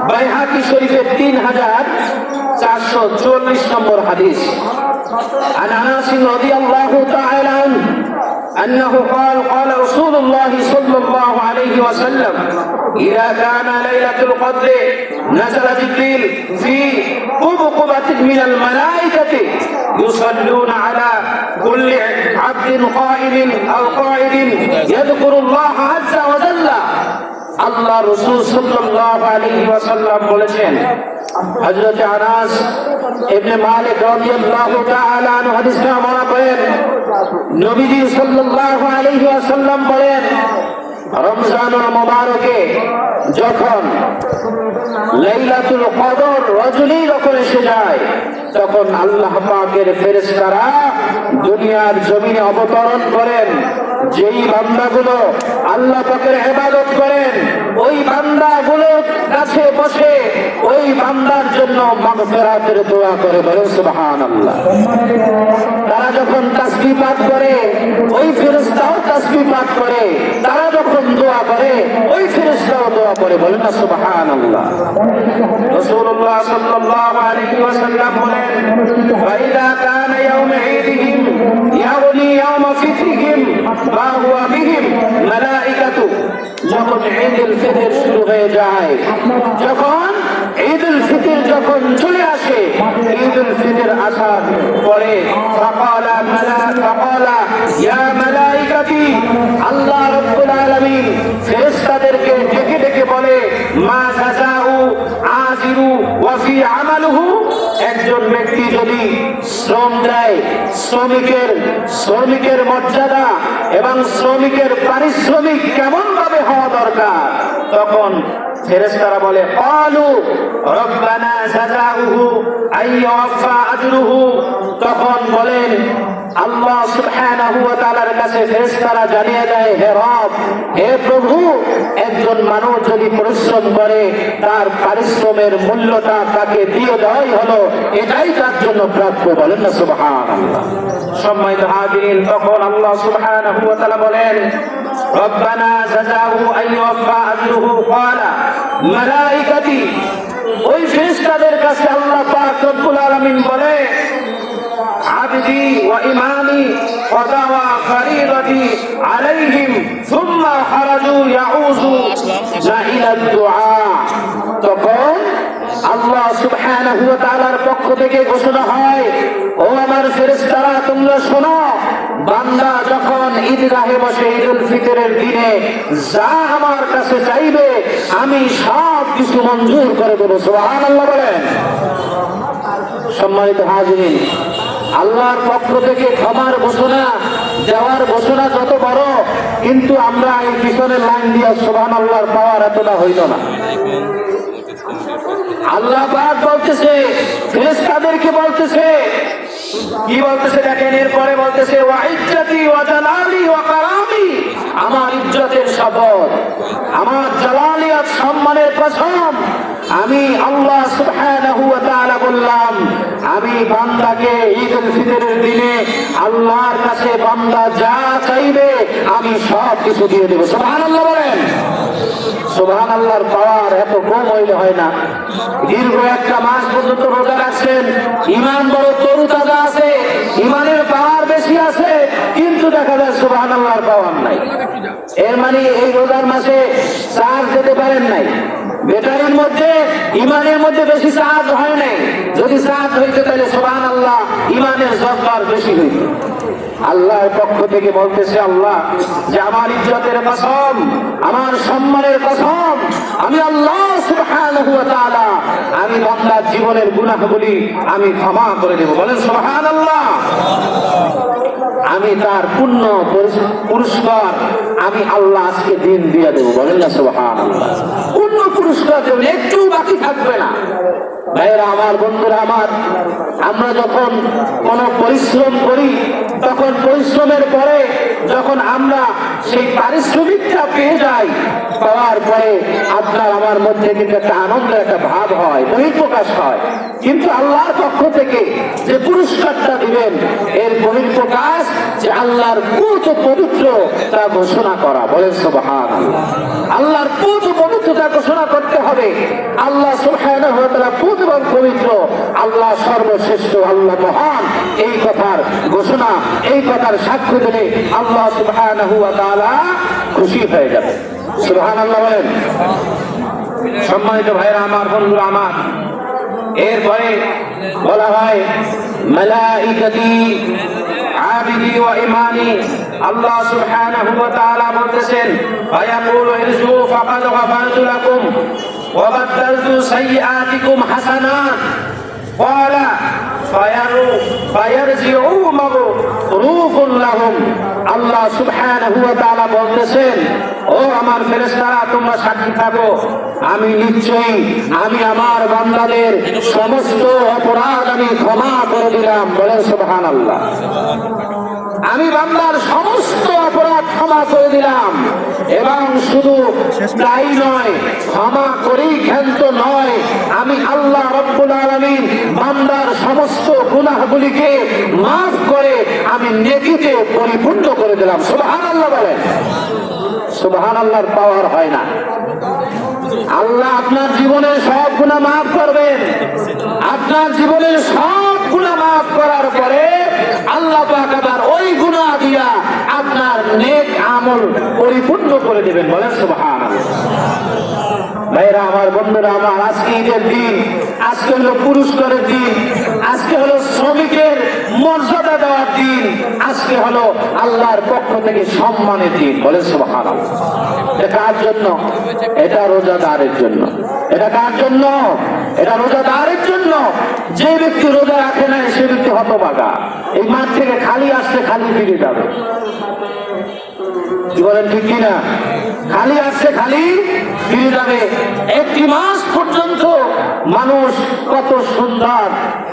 বাইহাকি শরীফের 3444 নম্বর হাদিস। عن انس رضي الله تعالى عنه انه قال قال رسول الله صلى الله عليه وسلم اذا كان ليله القدر نزل جبريل في قبقبة من الملائكه يصلون على كل عبد قائم او قاعد يذكر الله عز وجل আল্লাহ রাসূল সাল্লাল্লাহু আলাইহি ওয়াসাল্লাম বলেছেন, হযরত আনাস ইবনে মালিক রাদিয়াল্লাহু তাআলা আনহু হাদিসটা বর্ণনা করেন, নবীজি সাল্লাল্লাহু আলাইহি ওয়াসাল্লাম বলেন, রমজানুল মুবারকে যখন লাইলাতুল কদর রজনী যখন এসে যায়, তখন আল্লাহ পাকের ফেরেশতারা দুনিয়ার জমিনে অবতরণ করেন। যেই বান্দাগুলো আল্লাহ পাকের ইবাদত করেন, ওই বান্দাগুলোর কাছে বসে ওই বান্দার জন্য মাগফিরাতের দোয়া করে, বলেন সুবহানাল্লাহ। তারা যখন তাসবিহ পাঠ করে, ওই ফেরেশতাও তাসবিহ পাঠ করে। তারা যখন দোয়া করে, ওই ফেরেশতাও দোয়া করে, বলেন না সুবহানাল্লাহ। রাসূলুল্লাহ সাল্লাল্লাহু আলাইহি ওয়াসাল্লাম বলেন, ফাইদা কানা ইয়াউম ঈদিহিম ইয়াউলি ইয়াউম ফিতরিহিম মা হুয়া বিহিম মালাইকাতু। যখন ঈদুল ফিতর শুরু হয়ে যায়, যখন ঈদুল ফিতর যখন চলে আসে, ঈদুল ফিতর আসার পরে ফাকালা ইয়া মালাইকাতি, আল্লাহ রাব্বুল আলামিন ফেরেশতাদেরকে ডেকে ডেকে বলে, মা জাযাউ আজিরু ওয়া ফি আমালুহু। একজন ব্যক্তি যদি শ্রম দেয়, শ্রমিকের মর্যাদা এবং শ্রমিকের পারিশ্রমিক কেমন ভাবে হওয়া দরকার, তখন ফেরেশতারা বলে, ক্বালু রব্বানা জাযাউহু আইয়ুফা আজরুহু। তখন বলেন আল্লাহ সুবহানাহু ওয়া তাআলার কাছে ফেরেশতারা জানিয়ে দেয়, হে রব, হে প্রভু, একজন মানুষ যদি পরিশ্রম করে, তার পারিশ্রমের মূল্যটা তাকে দিয়ে দেওয়াই হলো, এটাই তার জন্য প্রাপ্য, বলেন না সুবহানাল্লাহ। সম্মানিত হাজিরিন, তখন আল্লাহ সুবহানাহু ওয়া তাআলা বলেন, রব্বানা জাযাহু আইয়ুফা আজরুহু ক্বালা মালাইকাতি। ওই ফেরেশতাদের কাছে আল্লাহ পাক রব্বুল আলামিন বলে, আবদি ওয়া ইমানি ওয়া ফরিদাতি আলাইহিম সুম্মা খারাজু ইয়াউযু ইলা দুআ। তখন আল্লাহ সুবহানাহু ওয়া তাআলার পক্ষ থেকে ঘোষণা হয়, ও আমার ফেরেশতারা, তোমরা শোনো, বান্দা যখন ঈদগাহে বসে ঈদুল ফিতরের দিনে যা আমার কাছে চাইবে, আমি সব কিছু মঞ্জুর করে দেব, সুবহানাল্লাহ বলেন। সম্মানিত হাজিরিন, আল্লাহর পক্ষ থেকে ক্ষমার ঘোষণা দেওয়ার ঘোষণা যত বড়, কিন্তু আমরা এই পিছনের লাইন দিয়ে সুবহানাল্লাহর পাওয়ার এতটা হইল না। আল্লাহ পাক বলতেছে, ফেরেশতাদেরকে বলতেছে, কি বলতেছে দেখেন, এরপরে বলতেছে, ওয়া ইজ্জতি ওয়া জালালি ওয়া কারামি, আমার ইজ্জতের শপথ, আমার জালালিয়াত সম্মানের কসম, আমি আল্লাহ সুবহানাহু ওয়া তাআলা বললাম, আমি বান্দাকে ঈদুল ফিতরের দিনে আল্লাহর কাছে বান্দা যা চাইবে আমি সব কিছু দিয়ে দেব, সুবহানাল্লাহ বলেন। সুবহানাল্লাহর পাওয়ার এত কম হইলে হয় না। দীর্ঘ একটা মাস পর্যন্ত রোজা রাখছেন, ইমান বড় তরুতাজা আছে, ইমানের পাওয়ার বেশি আছে, কিন্তু দেখা যায় সুবহানাল্লাহর পাওয়ার নাই। এর মানে এই রোজার মাসে চার্জ দিতে পারেন নাই, ব্যাটারির মধ্যে ইমানের মধ্যে বেশি চার্জ হয় নাই। যদি চার্জ হইতে তাহলে সুবহানাল্লাহ ইমানের জব্বার বেশি হইত। আল্লাহর পক্ষ থেকে বলতেছে আল্লাহ যে আমার ইজ্জতের কসম, আমার সম্মানের কসম, আমি আল্লাহ সুবহানাহু ওয়া তাআলা আমি বান্দার জীবনের গুনাহগুলি আমি ক্ষমা করে দেব, বলেন সুবহানাল্লাহ। আমি তার পূর্ণ পুরস্কার আমি আল্লাহ আজকে দিন দিয়ে দেব, বলেন না সুবহানাল্লাহ। পূর্ণ পুরস্কার দেবেন, একটু বাকি থাকবে না। ভাইরা আমার, বন্ধুরা আমার, আমরা যখন কোন পরিশ্রম করি, তখন পরিশ্রমের পরে যখন আমরা সেই পারিশ্রমিকটা পেয়ে যাই, পাওয়ার পরে আপনার আমার মধ্যে কিন্তু একটা আনন্দের একটা ভাব হয়, বহিঃপ্রকাশ হয়। কিন্তু আল্লাহর পক্ষ থেকে যে পুরস্কারটা দিবেন, এর বহিঃপ্রকাশ যে আল্লাহর পুত পবিত্র তা ঘোষণা করা, বলেন সুবহানাল্লাহ। আল্লাহর পুত পবিত্রতা ঘোষণা করতে হবে। আল্লাহ সুবহানাহু ওয়া তাআলা পুত এবং পবিত্র, আল্লাহ সর্বশ্রেষ্ঠ, আল্লাহ মহান, এই কথার ঘোষণা, এই কথার সাক্ষ্য দিলে আল্লাহ সুবহানাহু ওয়া তাআলা খুশি হয়ে যাবে, সুবহানাল্লাহ বলেন। সম্মানিত ভাইরা আমার, বন্ধুরা আমার, এরপরে বলা হয় মালাইকাতি আবিদি ওয়া ইমানি আল্লাহ সুবহানাহু ওয়া তাআলা বলতেছেন ফায়াকুলু ইরজু ফাকাদ গাফারতু লাকুম ওয়া বাদদালতু সাইয়্যাতিকুম হাসানাত ক্বালা ফায়ারজিউ মাগরুফুন লাহুম। আল্লাহ সুবহানাহু ওয়া তাআলা বলতেছেন, ও আমার ফেরেশতারা, তোমরা সাক্ষী থাকো, আমি নিশ্চয়ই আমি আমার বান্দাদের সমস্ত অপরাধ আমি ক্ষমা করে দিলাম। বলেন সুবহানাল্লাহ। আমি বান্দার সমস্ত অপরাধ ক্ষমা করে দিলাম, এবং শুধু তাই নয়, ক্ষমা করেই ক্ষান্ত নয়, আমি আল্লাহ রব্বুল আলামিন বান্দার সমস্ত গুনাহগুলিকে মাফ করে আমি নেকিতে পরিপূর্ণ করে দিলাম। সুবহানাল্লাহ বলেন। সুবহানাল্লাহর পাওয়ার হয় না। আল্লাহ আপনার জীবনের সব গুনাহ মাফ করবেন। আপনার জীবনের সব গুনাহ মাফ করার পরে আল্লাহ পাক আবার ওই গুনাহ দিয়া আপনার নেক আমল পরিপূর্ণ করে দেবেন। বলেন সুবহানাল্লাহ। ভাইরা আমার, বন্ধুরা আমার, আজকে ঈদের দিন, আজকে হলো পুরস্কারের দিন, আজকে হলো শ্রমিকের মর্যাদা দেওয়ার দিন, আজকে হলো আল্লাহর পক্ষ থেকে সম্মানের দিন। বলেন সুবহানাল্লাহ। এটা কার জন্য? এটা রোজাদারের জন্য। এটা কার জন্য? এটা রোজাদারের জন্য। যে ব্যক্তি রোজা রাখে নাই সে ব্যক্তি হতভাগা। এই মাঠ থেকে খালি আসতে খালি ফিরে যাবে। কি বলেন, ঠিক কিনা? খালি আসছে খালি ফিরে যাবে। একটি মাস পর্যন্ত মানুষ কত সুন্দর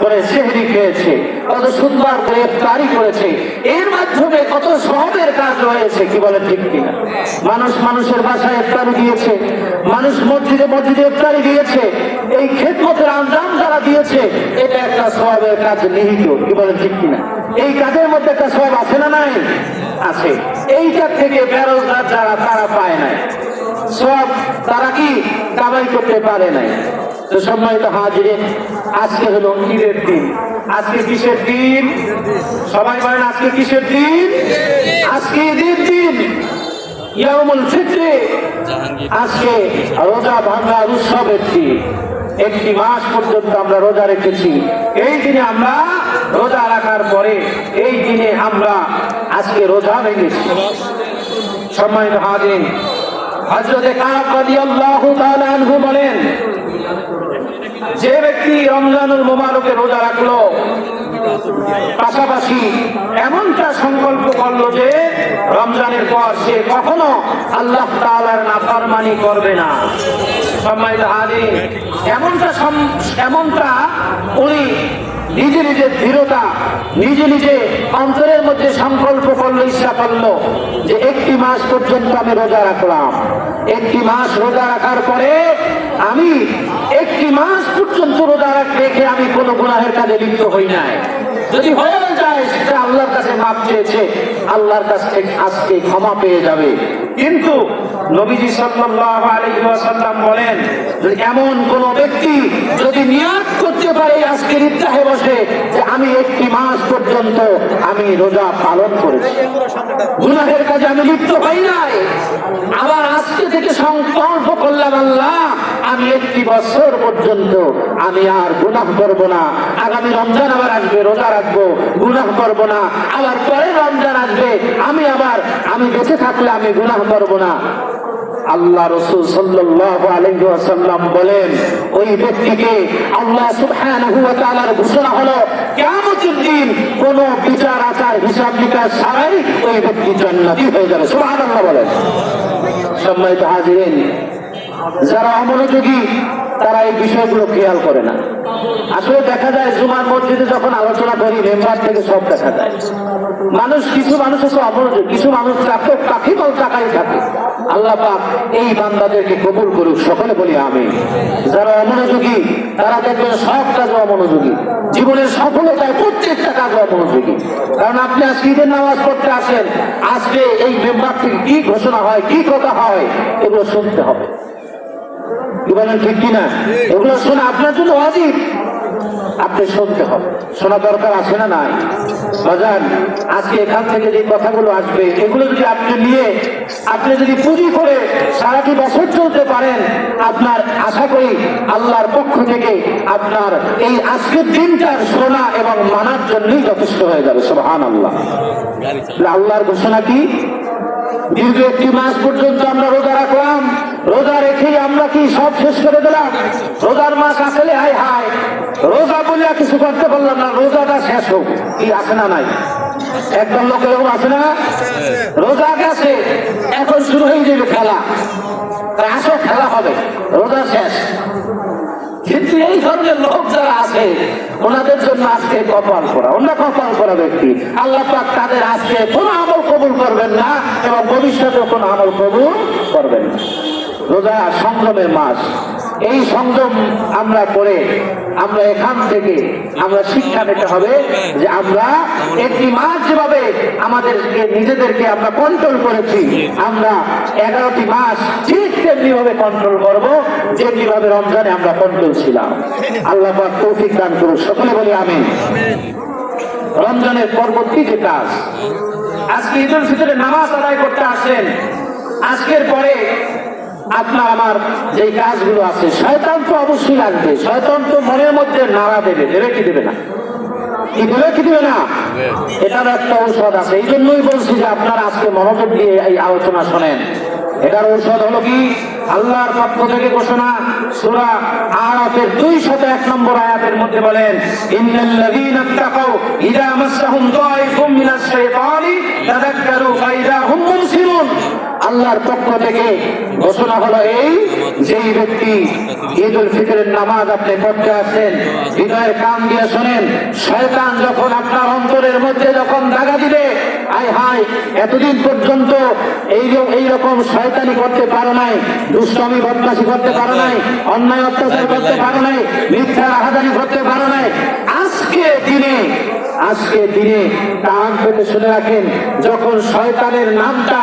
করে সেহরি খেয়েছে, কত সুন্দর করে ইফতারি করেছে, এর মাধ্যমে কত সওয়াবের কাজ রয়েছে। কি বলেন, ঠিক কিনা? মানুষ মানুষের বাসায় ইফতারি দিয়েছে, মানুষ মসজিদে মসজিদে ইফতারি দিয়েছে, এই খেদমতের আঞ্জাম যারা দিয়েছে, এটা একটা সওয়াবের কাজ নিহিত। কি বলেন, ঠিক কিনা? এই কাজের মধ্যে একটা সওয়াব আছে না নাই? আছে। এইটা থেকে বেরোজগার যারা, তারা পায় নাই সওয়াব, তারা কি কামাই করতে পারে নাই। তো সম্মানিত হাজিরিন, আজকে হলো ঈদের দিন। আজকে কিসের দিন? সবাই বলেন, আজকে কিসের দিন? আজকে ঈদের দিন, ইয়াউমুল ফিতর। আজকে রোজা ভাঙার উৎসবের দিন। একটি মাস পর্যন্ত আমরা রোজা রেখেছি। এই দিনে আমরা রোজা রাখার পরে এই দিনে আমরা আজকে রোজা ভেঙেছি। সম্মানিত হাজিরিন, হযরত কাব রাদিয়াল্লাহু তাআলা আনহু বলেন, যে ব্যক্তি রমজানুল মুবারকে রোজা রাখলো, পাশাপাশি এমনটা সংকল্প করলো যে রমজানের পর সে কখনো আল্লাহ তাআলার নাফরমানি করবে না। সম্মানিত হাজিরিন, এমনটা উনি নিজে নিজে দৃঢ়তা, নিজে নিজে অন্তরের মধ্যে সংকল্প করলো, ইচ্ছা করলো যে একটি মাস পর্যন্ত আমি রোজা রাখলাম। একটি মাস রোজা রাখার পরে আমি একটি মাস পর্যন্ত রোজা রেখে আমি কোনো গুনাহের কাজে লিপ্ত হই নাই। যদি হয়ে যায় সেটা আল্লাহর কাছে মাপ চেয়েছে, আল্লাহর কাছ থেকে আজকে ক্ষমা পেয়ে যাবে। কিন্তু নবীজি সাল্লাল্লাহু আলাইহি ওয়াসাল্লাম বলেন, এমন কোন ব্যক্তি যদি নিয়ত করতে পারে আজকে ঈদগাহে বসে যে আমি একটি মাস পর্যন্ত আমি রোজা পালন করেছি, গুনাহের কাজে আমি লিপ্ত হই নাই, আবার আজকে থেকে সংকল্প করলাম আল্লাহ আমি একটি বছর পর্যন্ত আমি আর গুনাহ করব না, আগামী রমজান আবার আসবে, রোজা রাখবো, গুনাহ করব না, আবার পরে রমজান আসবে, আমি বেঁচে থাকলে আমি গুনাহ করব না। আল্লাহ রাসূল সাল্লাল্লাহু আলাইহি ওয়াসাল্লাম বলেন, ওই ব্যক্তিকে আল্লাহ সুবহানাহু ওয়া তাআলার ঘোষণা হলো কিয়ামতের দিন কোন বিচার আচার হিসাব নিকাশ ছাড়াই ওই ব্যক্তি জান্নাতি হয়ে যাবে। সুবহানাল্লাহ বলেন। সম্মানিত হাজিরিন, যারা অমনোযোগী তারা এই বিষয়গুলো খেয়াল করে না। আসলে দেখা যায় জুমার মসজিদে যখন আলোচনা করি মেম্বার থেকে সব দেখা যায়। কিছু মানুষ আছে অমনোযোগী, কিছু মানুষ কাকিমাল টাকাই থাকে। আল্লাহ পাক এই বান্দাদেরকে কবুল করুক, সকলে বলি আমিন। যারা অমনোযোগী তারা দেখবেন সব কাজে অমনোযোগী, জীবনের সফলতায় প্রত্যেকটা কাজে অমনোযোগী। কারণ আপনি আজকে ঈদের নামাজ পড়তে আসেন, আজকে এই মেম্বার থেকে কি ঘোষণা হয়, কি কথা হয়, এগুলো শুনতে হবে। কি বলেন, ঠিক কিনা? এগুলো শোনা আপনার জন্য ওয়াজিব। আপনি শুনতে হবে। শোনা দরকার আছে না নাই? বাজান, আজকে এখান থেকে যে কথাগুলো আসবে এগুলো যদি আপনি নিয়ে আপনি যদি পুঁজি করে সারাটি বছর চলতে পারেন, আপনার আশা করি আল্লাহর পক্ষ থেকে আপনার এই আজকের দিনটার শোনা এবং মানার জন্যই যথেষ্ট হয়ে যাবে। সুবহানাল্লাহ। আল্লাহর ঘোষণা কি? দীর্ঘ একটি মাস পর্যন্ত আমরা রোজা রাখলাম, রোজা রেখেই আমরা কি সব শেষ করে দিলাম? রোজার মাস আসলে হায় হায়, রোজা বলে কিছু করতে পারলাম না, রোজাটা শেষ হোক, কি আছে না নাই? একদম লোক এরকম আছে না? রোজা গেছে, এখন শুরু হয়ে যাবে খেলা, আসো খেলা হবে, রোজা শেষ। কিন্তু এই ধরনের লোক যারা আছে ওনাদের জন্য আজকে কপাল করা, ওনারা কপাল করা ব্যক্তি। আল্লাহ পাক তাদের আজকে কোনো আমল কবুল করবেন না এবং ভবিষ্যতে কোনো আমল কবুল করবেন না। রোজা সংযমের মাস, এই সংযম আমরা করে আমরা এখান থেকে আমরা শিক্ষা নিতে হবে যে আমরা একটি মাস যেভাবে আমাদেরকে নিজেদেরকে আমরা কন্ট্রোল করেছি, আমরা 11টি মাস ঠিক তেমনি ভাবে কন্ট্রোল করব যেমনি ভাবে রমজানে আমরা কন্ট্রোল ছিলাম। আল্লাহ পাক তৌফিক দান করুন, সকলে বলি আমিন। রমজানের পরবর্তী যে কাজ, আজকে ঈদুল ফিতরে নামাজ আদায় করতে আসেন, আজকের পরে আপনার আমার যে কাজগুলো আছে, শয়তান তো অবশ্যই আসবে, শয়তান তো মনের মধ্যে নাড়া দেবে, দেবে কি দেবে না? কি দেবে কি দেবে না? এটার একটা ঔষধ আছে। এই জন্যই বলছি যে আপনারা আজকে মনোযোগ দিয়ে এই আলোচনা শোনেন। এটার ঔষধ হলো কি? আল্লাহর পক্ষ থেকে ঘোষণা, সূরা আরাফের 201 নম্বর আয়াতের মধ্যে বলেন, ইন্নাল্লাযীনা তাকাউ ইযা মাসসাহুম তায়িফুম মিনাশ শাইতানি তাযাক্কারু ফাইযা হুম মুবসিরুন। আল্লাহর পক্ষ থেকে ঘোষণা হলো এই, যেই ব্যক্তি ঈদুল ফিতরের নামাজ আপনি পড়তে আসেন, হৃদয়ের কান দিয়ে শোনেন, শয়তান যখন আপনার অন্তরের মধ্যে যখন দাগা দিবে, আয় হায় এতদিন পর্যন্ত এইরকম শয়তানি করতে পারো নাই, দুষ্টামি বদমাশি করতে পারো নাই, অন্যায় অত্যাচার করতে পারো নাই, মিথ্যা রাহাজানি করতে পারো নাই, আজকে দিনে কান পেতে শুনে রাখেন, যখন শয়তানের নামটা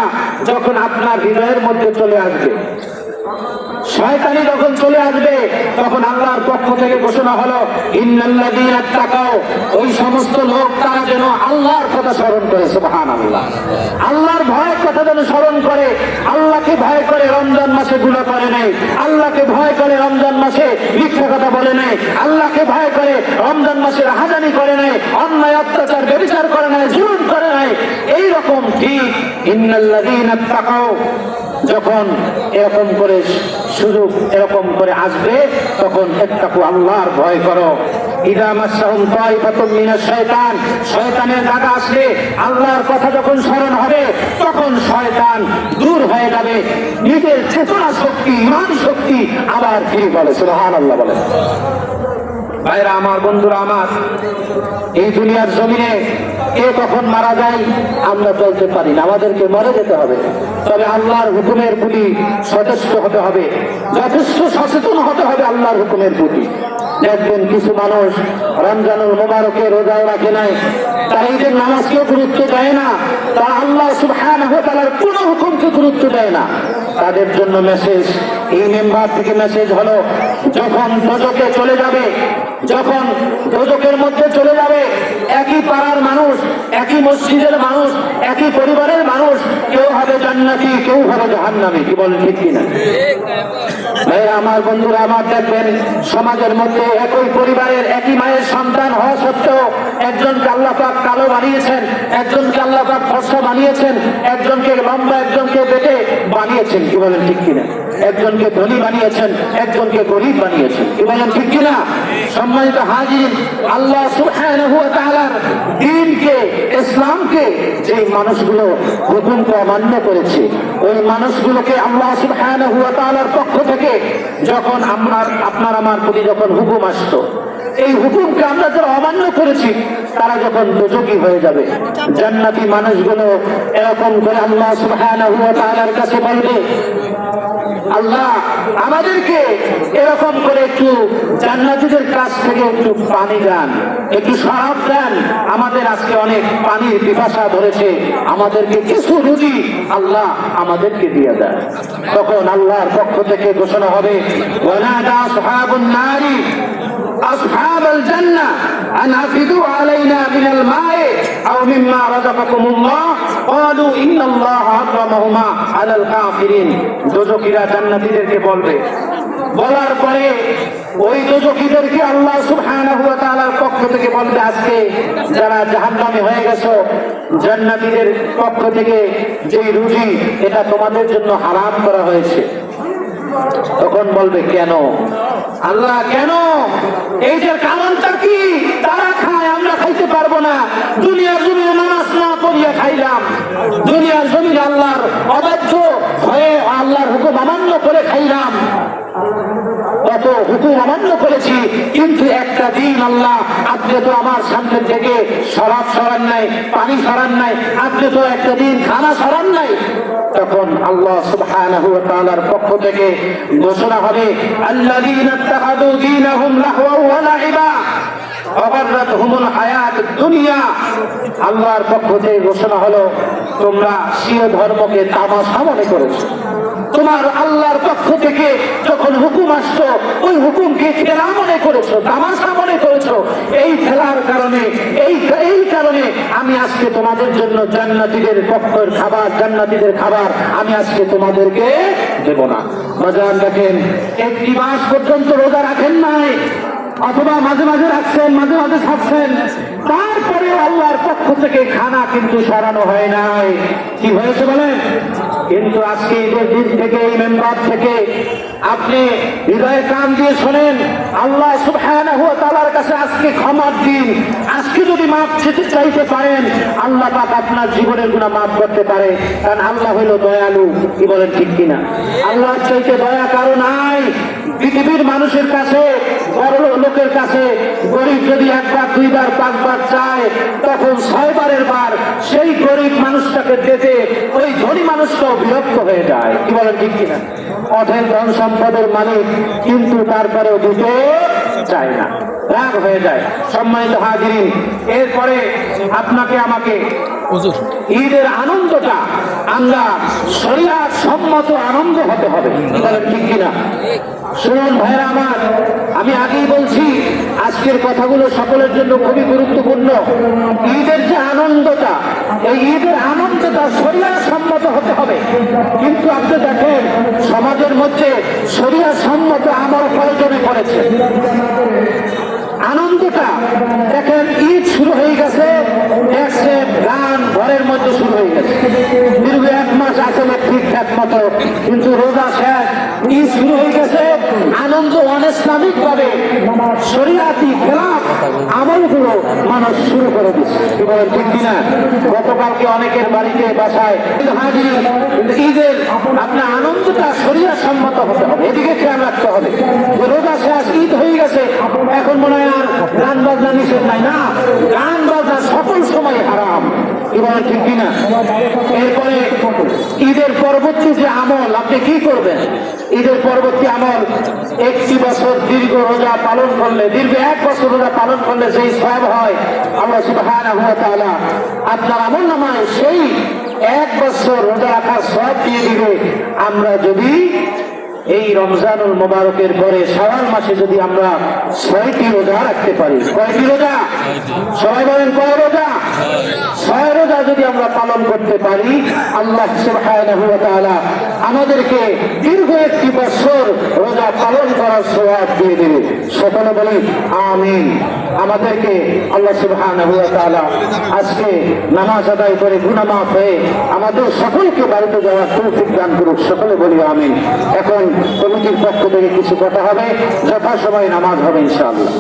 যখন আপনার হৃদয়ের মধ্যে চলে আসবে, শয়তানি যখন চলে আসবে, তখন আল্লাহর পক্ষ থেকে ঘোষণা হলো, ইন্নাল্লাযীনা তাকাউ, ওই সমস্ত লোক তারা যেন আল্লাহর কথা স্মরণ করে। সুবহানাল্লাহ। আল্লাহর ভয়ের কথা যেন স্মরণ করে, আল্লাহকে ভয় করে রমজান মাসে গুনাহ করে নাই, আল্লাহকে ভয় করে রমজান মাসে মিথ্যা কথা বলে নাই, আল্লাহকে ভয় করে রমজান মাসে রাহাজানি করে নাই, অন্যায় অত্যাচার ব্যভিচার করে নাই, জুলুম করে নাই। এইরকম ঠিক ইন্নাল্লাযীনা তাকাউ যখন এরকম করে সুযোগ এরকম করে আসবে, তখন ইত্তাকু, আল্লাহর ভয় করো। ইযা মাসসাহুম তায়িফাতুম মিনাশ শাইতান, শয়তানের দাগা আসলে আল্লাহর কথা যখন স্মরণ হবে, তখন শয়তান দূর হয়ে যাবে, নিজের চেতনা শক্তি, ইমান শক্তি আবার ফিরে পাবে। সুবহানাল্লাহ বলে। ভাইরা আমার, বন্ধুরা আমার, এই দুনিয়ার জমিনে কে কখন মারা যায় আমরা বলতে পারি না, আমাদেরকে মরে যেতে হবে। তবে আল্লাহর হুকুমের প্রতি সচেষ্ট হতে হবে, যথেষ্ট সচেতন হতে হবে আল্লাহর হুকুমের প্রতি। দেখবেন কিছু মানুষ রমজানুল মুবারকে রোজাও রাখে নাই, তারা ঈদের নামাজকেও গুরুত্ব দেয় না, তারা আল্লাহ সুবহানাহু ওয়া তাআলার কোনো হুকুমকে গুরুত্ব দেয় না। তাদের জন্য মেসেজ, এই মেম্বার থেকে মেসেজ হলো, যখন দোজখে চলে যাবে, যখন দোজখের মধ্যে চলে যাবে, একই পাড়ার মানুষ, একই মসজিদের মানুষ, একই পরিবারের মানুষ, কেউ হবে জান্নাতি, কেউ হবে জাহান্নামী। কি বলেন, ঠিক কিনা? ভাই আমার, বন্ধুরা আমার, দেখবেন সমাজের মধ্যে একই পরিবারের একই মায়ের সন্তান হওয়া সত্ত্বেও একজনকে আল্লাহ পাক কালো বানিয়েছেন, একজনকে আল্লাহ পাক ফর্সা বানিয়েছেন, একজনকে লম্বা, একজনকে বেটে বানিয়েছেন। কি বলেন, ঠিক কিনা? একজনকে ধনী বানিয়েছেন, একজনকে গরিব বানিয়েছেন। কি বলেন, ঠিক কিনা? সম্মানিত হাজির, আল্লাহ সুবহানাহু ওয়া তাআলার দ্বীনকে, ইসলামকে যে মানুষগুলো হুকুমকে অমান্য করেছে, ওই মানুষগুলোকে আল্লাহ সুবহানাহু ওয়া তাআলার পক্ষ থেকে যখন আপনার আমার প্রতি যখন হুকুম আসতো, এই হুকুমকে আমরা যারা অমান্য করেছি তারা যখন দোজখী হয়ে যাবে, জান্নাতি মানুষগুলো এরকম করে আল্লাহ সুবহানাহু ওয়া তাআলার কাছে বলবে, আল্লাহ আমাদেরকে এরকম করে একটু জান্নাতীদের কাছ থেকে একটু পানি দেন, একটু শরাব দেন, আমাদের আজকে অনেক পানির পিপাসা ধরেছে, আমাদেরকে কিছু রুজি আল্লাহ আমাদেরকে দিয়ে দেন। তখন আল্লাহর পক্ষ থেকে ঘোষণা হবে, ওয়ানাদা আসহাবুন নারি, আসহাবাল জান্নাহ আন আফিদু আলাইনা মিনাল মা'i আও মিম্মা রাযাকাকুমুল্লাহ ক্বালু ইন্নাল্লাহা হারামাহুমা আলাল কাফিরিন। দোজখীরা জান্নাতীদেরকে বলবে, বলার পরে ওই দোজখীদেরকে আল্লাহ সুবহানাহু ওয়া তাআলার পক্ষ থেকে বলবে, আজকে যারা জাহান্নামী হয়ে গেছো, জান্নাতীদের পক্ষ থেকে যে রুজি এটা তোমাদের জন্য হারাম করা হয়েছে। তখন বলবে, কেন আল্লাহ, কেন? এই যে কারণটা কি? তারা খায়, আমরা খাইতে পারবো না। দুনিয়ার জমিনে নামাজ না পড়িয়া খাইলাম, দুনিয়ার জমিনে আল্লাহর অবাধ্য হয়ে আল্লাহর হুকুম অমান্য করে খাইলাম, কত হুকুম অমান্য করেছি, কিন্তু একটা দিন আল্লাহ আপনি তো আমার সামনে থেকে শরাব সরান নাই, পানি সরান নাই, আপনি তো একটা দিন খানা সরান নাই। তখন আল্লাহ সুবহানাহু ওয়া তাআলার পক্ষ থেকে ঘোষণা হবে, আল্লাযীনা ইত্তাখাযু দীনাহুম লাহওয়ান ওয়া লাইবা ওয়াগাররাতহুমুল হায়াতুদ দুনিয়া। আল্লাহর পক্ষ থেকে ঘোষণা হলো, তোমরা স্বীয় ধর্মকে তামাশা মনে করেছো। তোমার আল্লাহর পক্ষ থেকে যখন হুকুম আসতো, ওই হুকুমকে খেলা মনে করেছো, তামাশা মনে করেছো। এই খেলার কারণে এই কারণে আমি আজকে তোমাদের জন্য জান্নাতীদের পক্ষের খাবার, জান্নাতীদের খাবার আমি আজকে তোমাদেরকে দেব না। বাজার দেখেন, একটি মাস পর্যন্ত রোজা রাখেন নাই, অথবা মাঝে মাঝে রাখছেন, মাঝে মাঝে ছাড়ছেন, তারপরে আল্লাহর পক্ষ থেকে খানা কিন্তু সরানো হয় নাই। কি হয়েছে বলেন? কিন্তু আজকে ঈদের দিন থেকে এই মেম্বার থেকে আপনি হৃদয়ে কান দিয়ে শোনেন, আল্লাহ সুবহানাহু ওয়া তাআলার কাছে আজকে ক্ষমার দিন। আজকে যদি মাফ চাইতে পারেন, আল্লাহ পাক আপনার জীবনের গুনাহ মাফ করতে পারে, কারণ আল্লাহ হলো দয়ালু। কি বলেন, ঠিক কিনা? আল্লাহর চাইতে দয়া কারো নাই পৃথিবীর মানুষের কাছে। বড় লোকের কাছে গরিব যদি একবার, দুইবার, পাঁচবার চায়, তখন 6 বারের বার সেই গরিব মানুষটাকে দিতে ওই ধনী মানুষটাও বিরক্ত হয়ে যায়। কি বলেন, ঠিক কিনা? অঢেল ধন সম্পদের মালিক, কিন্তু তারপরেও দিতে চায় না, রাগ হয়ে যায়। সম্মানিত হাজিরিন, এরপরে আপনাকে আমাকে ঈদের আনন্দটা আমরা শরিয়াত সম্মত আনন্দ হতে হবে। কি বলেন, ঠিক কিনা? শুনুন ভাইরা আমার, আমি আগেই বলছি, আজকের কথাগুলো সকলের জন্য খুবই গুরুত্বপূর্ণ। ঈদের যে আনন্দটা, এই ঈদের আনন্দটা শরিয়াত সম্মত হতে হবে। কিন্তু আপনি দেখেন, সমাজের মধ্যে শরিয়াত সম্মত আমল প্রয়োজনে পড়েছে। আনন্দটা দেখেন, ঈদ শুরু হয়ে গেছে, দেখছে গান ঘরের মধ্যে শুরু হয়ে গেছে, দীর্ঘ 1 মাস আসলে ঠিকঠাক মতো, কিন্তু রোজা শেষ, ঈদ শুরু হয়ে গেছে, আনন্দ অনিসলামিক ভাবে শরিয়াতি খেলাফ আমলগুলো মানুষ শুরু করে দিচ্ছে। কি বলেন, ঠিক কিনা? গতকালকে অনেকের বাড়িতে বাসায় হাজির, ঈদের আপনার আনন্দটা শরিয়াত সম্মত হতে হবে, এদিকে খেয়াল রাখতে হবে। রোজা শেষ, ঈদ হয়ে গেছে, এখন মনে হয় আর গান বাজনা নিষেধ নাই, না, গান বাজনা সকল সময় হারাম। কি বলেন, ঠিক কিনা? এরপরে ঈদের পরবর্তী যে আমল, আপনি কি করবেন? ঈদের পরবর্তী আমল, একটি বছর দীর্ঘ রোজা পালন করলে, দীর্ঘ 1 বছর রোজা পালন করলে যেই সওয়াব হয়, আল্লাহ সুবহানাহু ওয়া তাআলা আপনার আমলনামায় সেই 1 বছর রোজা রাখার সওয়াব দিয়ে দিবে। আমরা যদি এই রমজানুল মুবারকের পরে শাওয়াল মাসে যদি আমরা 6টি রোজা রাখতে পারি, কয়টি রোজা? সবাই বলেন, কয় রোজা? 6 রোজা যদি আমরা পালন করতে পারি, আল্লাহ সুবহানাহু ওয়া তাআলা আমাদেরকে দীর্ঘ 1 বছর রোজা পালন করার সওয়াব দিয়ে দেবে। সকলে বলি আমিন। আমাদেরকে আল্লাহ সুবহানাহু ওয়া তাআলা আজকে নামাজ আদায় করে গুনাহ মাফ হয়ে আমাদের সকলকে বাড়িতে যাওয়ার তৌফিক দান করুক। সকলে বলি আমিন। এখন কমিটির পক্ষ থেকে কিছু কথা হবে, যথাসময়ে নামাজ হবে ইনশাআল্লাহ।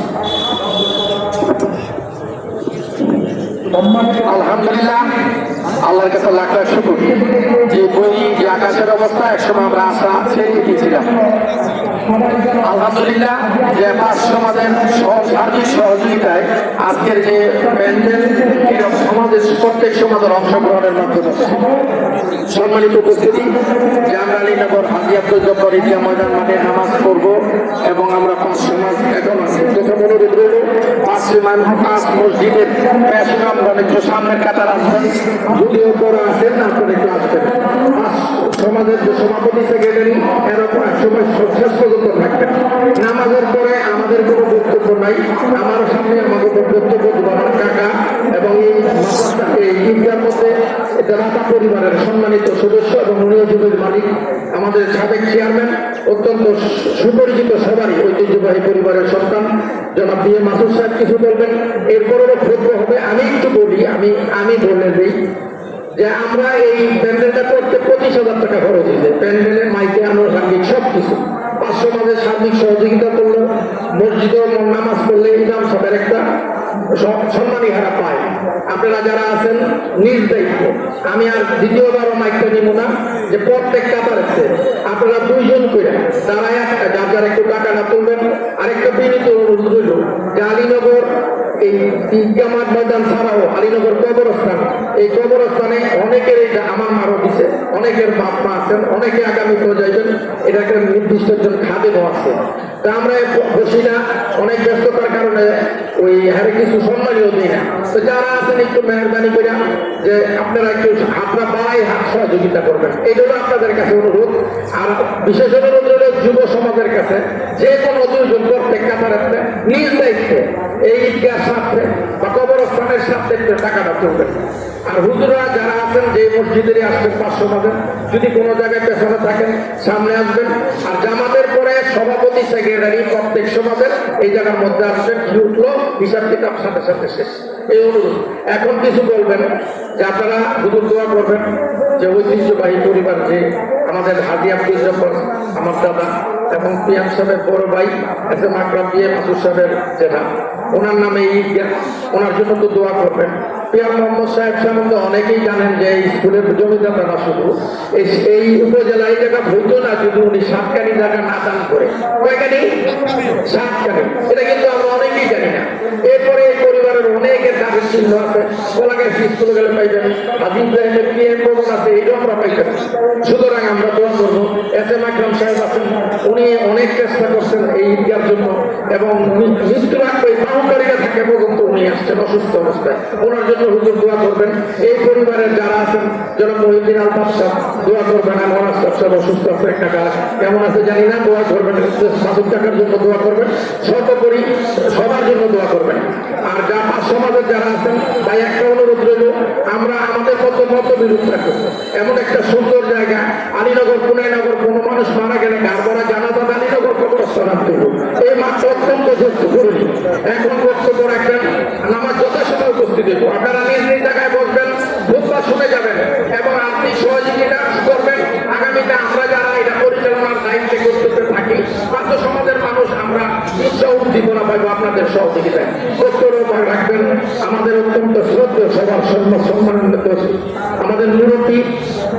আলহামদুলিল্লাহ, আল্লাহর কাছে লাখ লাখ শুকর যে বই, যে আকাশের অবস্থা একসময় আমরা আশা ছেড়ে দিয়েছিলাম। আলহামদুলিল্লাহ, যে সমাজের সার্বিক সহযোগিতায় আজকের যে প্যান্ডেল, এরকম সমাজের প্রত্যেক সমাজের অংশগ্রহণের মাধ্যমে সম্মানিত উপস্থিতি, যে আমরা আলীনগর হাজী আব্দুল জব্বার ঈদগাহ ময়দান মাঠে নামাজ পড়ব এবং আমরা 5 সমাজ, এখন প্রথম অনুরোধ রইল 5 মসজিদের একটু সামনের কাতার আসবেন, যদিও বড় আসেন না, আপনি একটু আসবেন। সমাজের যে সভাপতি সেক্রেটারি এরকম এক সময় শেষ পর্যন্ত থাকবেন। নামাজের পরে আমাদের কোনো বক্তব্য নাই, আমার সামনে আমাকে বক্তব্য দেব আমার কাকা এবং এই ঈদগার মধ্যে জামাতা পরিবারের সম্মানিত সদস্য এবং নিয়োজিত মালিক আমাদের সাবেক চেয়ারম্যান, অত্যন্ত সুপরিচিত সবারই ঐতিহ্যবাহী পরিবারের সন্তান জনাব বি এ মাসুদ সাহেব কিছু বলবেন। এরপরও বক্তব্য হবে। আমি একটু বলি, আমি বলে দিই যে আমরা এই প্যান্ডেলটা করতে 25,000 টাকা খরচ হয়েছে। প্যান্ডেলের মাইকে আনুষঙ্গিক সব কিছু 500 মাঝে সার্বিক সহযোগিতা করলো। মসজিদে নামাজ পড়লে ইমাম সাহেবের একটা সম্মানী হারা পায়। আপনারা যারা আছেন নিজ দায়িত্ব, আমি আর দ্বিতীয়বারও মাইকটা নিব না, যে প্রত্যেক কাতারেতে আপনারা 2 জন করে তারা যার যার একটু টাকাটা তুলবেন। আরেকটা বিনীত অনুরোধ রইল যে আলীনগর এই ঈদগাহ মাঠ ময়দান ছাড়াও আলীনগর কবরস্থান, এই কবরস্থানে অনেকের এটা আমার মারও দিছে, অনেকের বাপ মা আছেন, অনেকে আগামীতেও যাইবেন। এটা একটা নির্দিষ্ট একজন খাদেমও আছে। তা আমরা বসি না, অনেক ব্যস্ততার কারণে ওই হারে কিছু সম্মানীয় দিই না। তো যারা আছেন একটু মেহরবানি করে যে আপনারা একটু আপনারা বাড়াই হাত সহযোগিতা করবেন, এই জন্য আপনাদের কাছে অনুরোধ। আর বিশেষ অনুরোধ রইল যুব সমাজের কাছে, যে কোনো দুজন প্রত্যেক কাতারাতে নিজ দায়িত্বে এই ঈদগার সাথে বা কবরস্থানের সাথে একটু টাকাটা তুলবেন। আর হুজুরা যারা আছেন যে মসজিদেরই আসবেন 500 মাঝে, যদি কোনো জায়গায় পেছনে থাকেন সামনে আসবেন। আর জামাতের পরে সভাপতি সেক্রেটারি প্রত্যেক সমাজের এই জায়গার মধ্যে আসবেন। কি উঠলো হিসাব কিতাব সাথে সাথে শেষ। এই অনুরোধ। এখন কিছু বলবেন যে আপনারা হুজুর দোয়া করবেন যে ঐতিহ্যবাহী পরিবার যে আমাদের হাজি আব্দুল জব্বার আমার দাদা এবং পিয়াম সাহেবের বড় ভাই S M Akram B A Masud সাহেবের যেটা ওনার নামে ঈদগাহ, ওনার জন্য তো দোয়া করবেন। পিয়াম মোহাম্মদ সাহেব সম্বন্ধে অনেকেই জানেন যে এই স্কুলের জমিদাতা না, শুধু এই উপজেলায় জায়গা হইতো না যদি উনি 7 জায়গা না দান করে। কয়খানি? 7 এটা কিন্তু আমরা অনেকেই জানি না। এরপরে এই পরিবারের অনেকের কাজের চিহ্ন আছে, কোলাগের স্কুলে গেলে পাইবেন, হাজি ইব্রাহিমের পিএম ভবন আছে, এটাও আমরা পাইতেন। সুতরাং আমরা দোয়া করবো। এস এম আকরাম সাহেব আছেন, উনি অনেক চেষ্টা করছেন এই ঈদগার জন্য এবং মৃত্যুর আগে বাউন্ডারিটা থাকে পর্যন্ত উনি আসছেন অসুস্থ অবস্থায়। ওনার জন্য হুজুর দোয়া করবেন। এই পরিবারের যারা আছেন যেন মহিউদ্দিন আল বাদশাহ দোয়া করবেন। আমার সাহেব অসুস্থ আছে, একটা কাজ কেমন আছে জানি না, দোয়া করবেন। মাসুদ টাকার জন্য দোয়া করবেন। সর্বোপরি সবার জন্য দোয়া করবেন। আর যা সমাজের যারা আছেন তাই একটা অনুরোধ রইল, আমরা আমাদের মতবিরোধ থাকবো। এমন একটা সুন্দর জায়গা আলীনগর, পুনাইনগর, কোনো মানুষ মারা গেলে গারবারা জানাজা আলীনগর কবরস্থান আনতে হবে। এই মাত্র অত্যন্ত জরুরি। এখন বক্তব্য রাখবেন, নামাজ যথাসময় উপস্থিত হইব। আপনারা নিজ নিজ জায়গায় বসবেন, খুতবা শুনে যাবেন এবং আর্থিক সহযোগিতা করবেন। আগামীতে আমরা যারা এটা পরিচালনার দায়িত্বে করতে থাকি, পার্শ্ব সমাজের মানুষ আমরা উৎসাহ উদ্দীপনা পাইব আপনাদের সহযোগিতায়। বক্তব্য রাখবেন আমাদের অত্যন্ত শ্রদ্ধেয় সবার সম্মানিত আমাদের মুরব্বী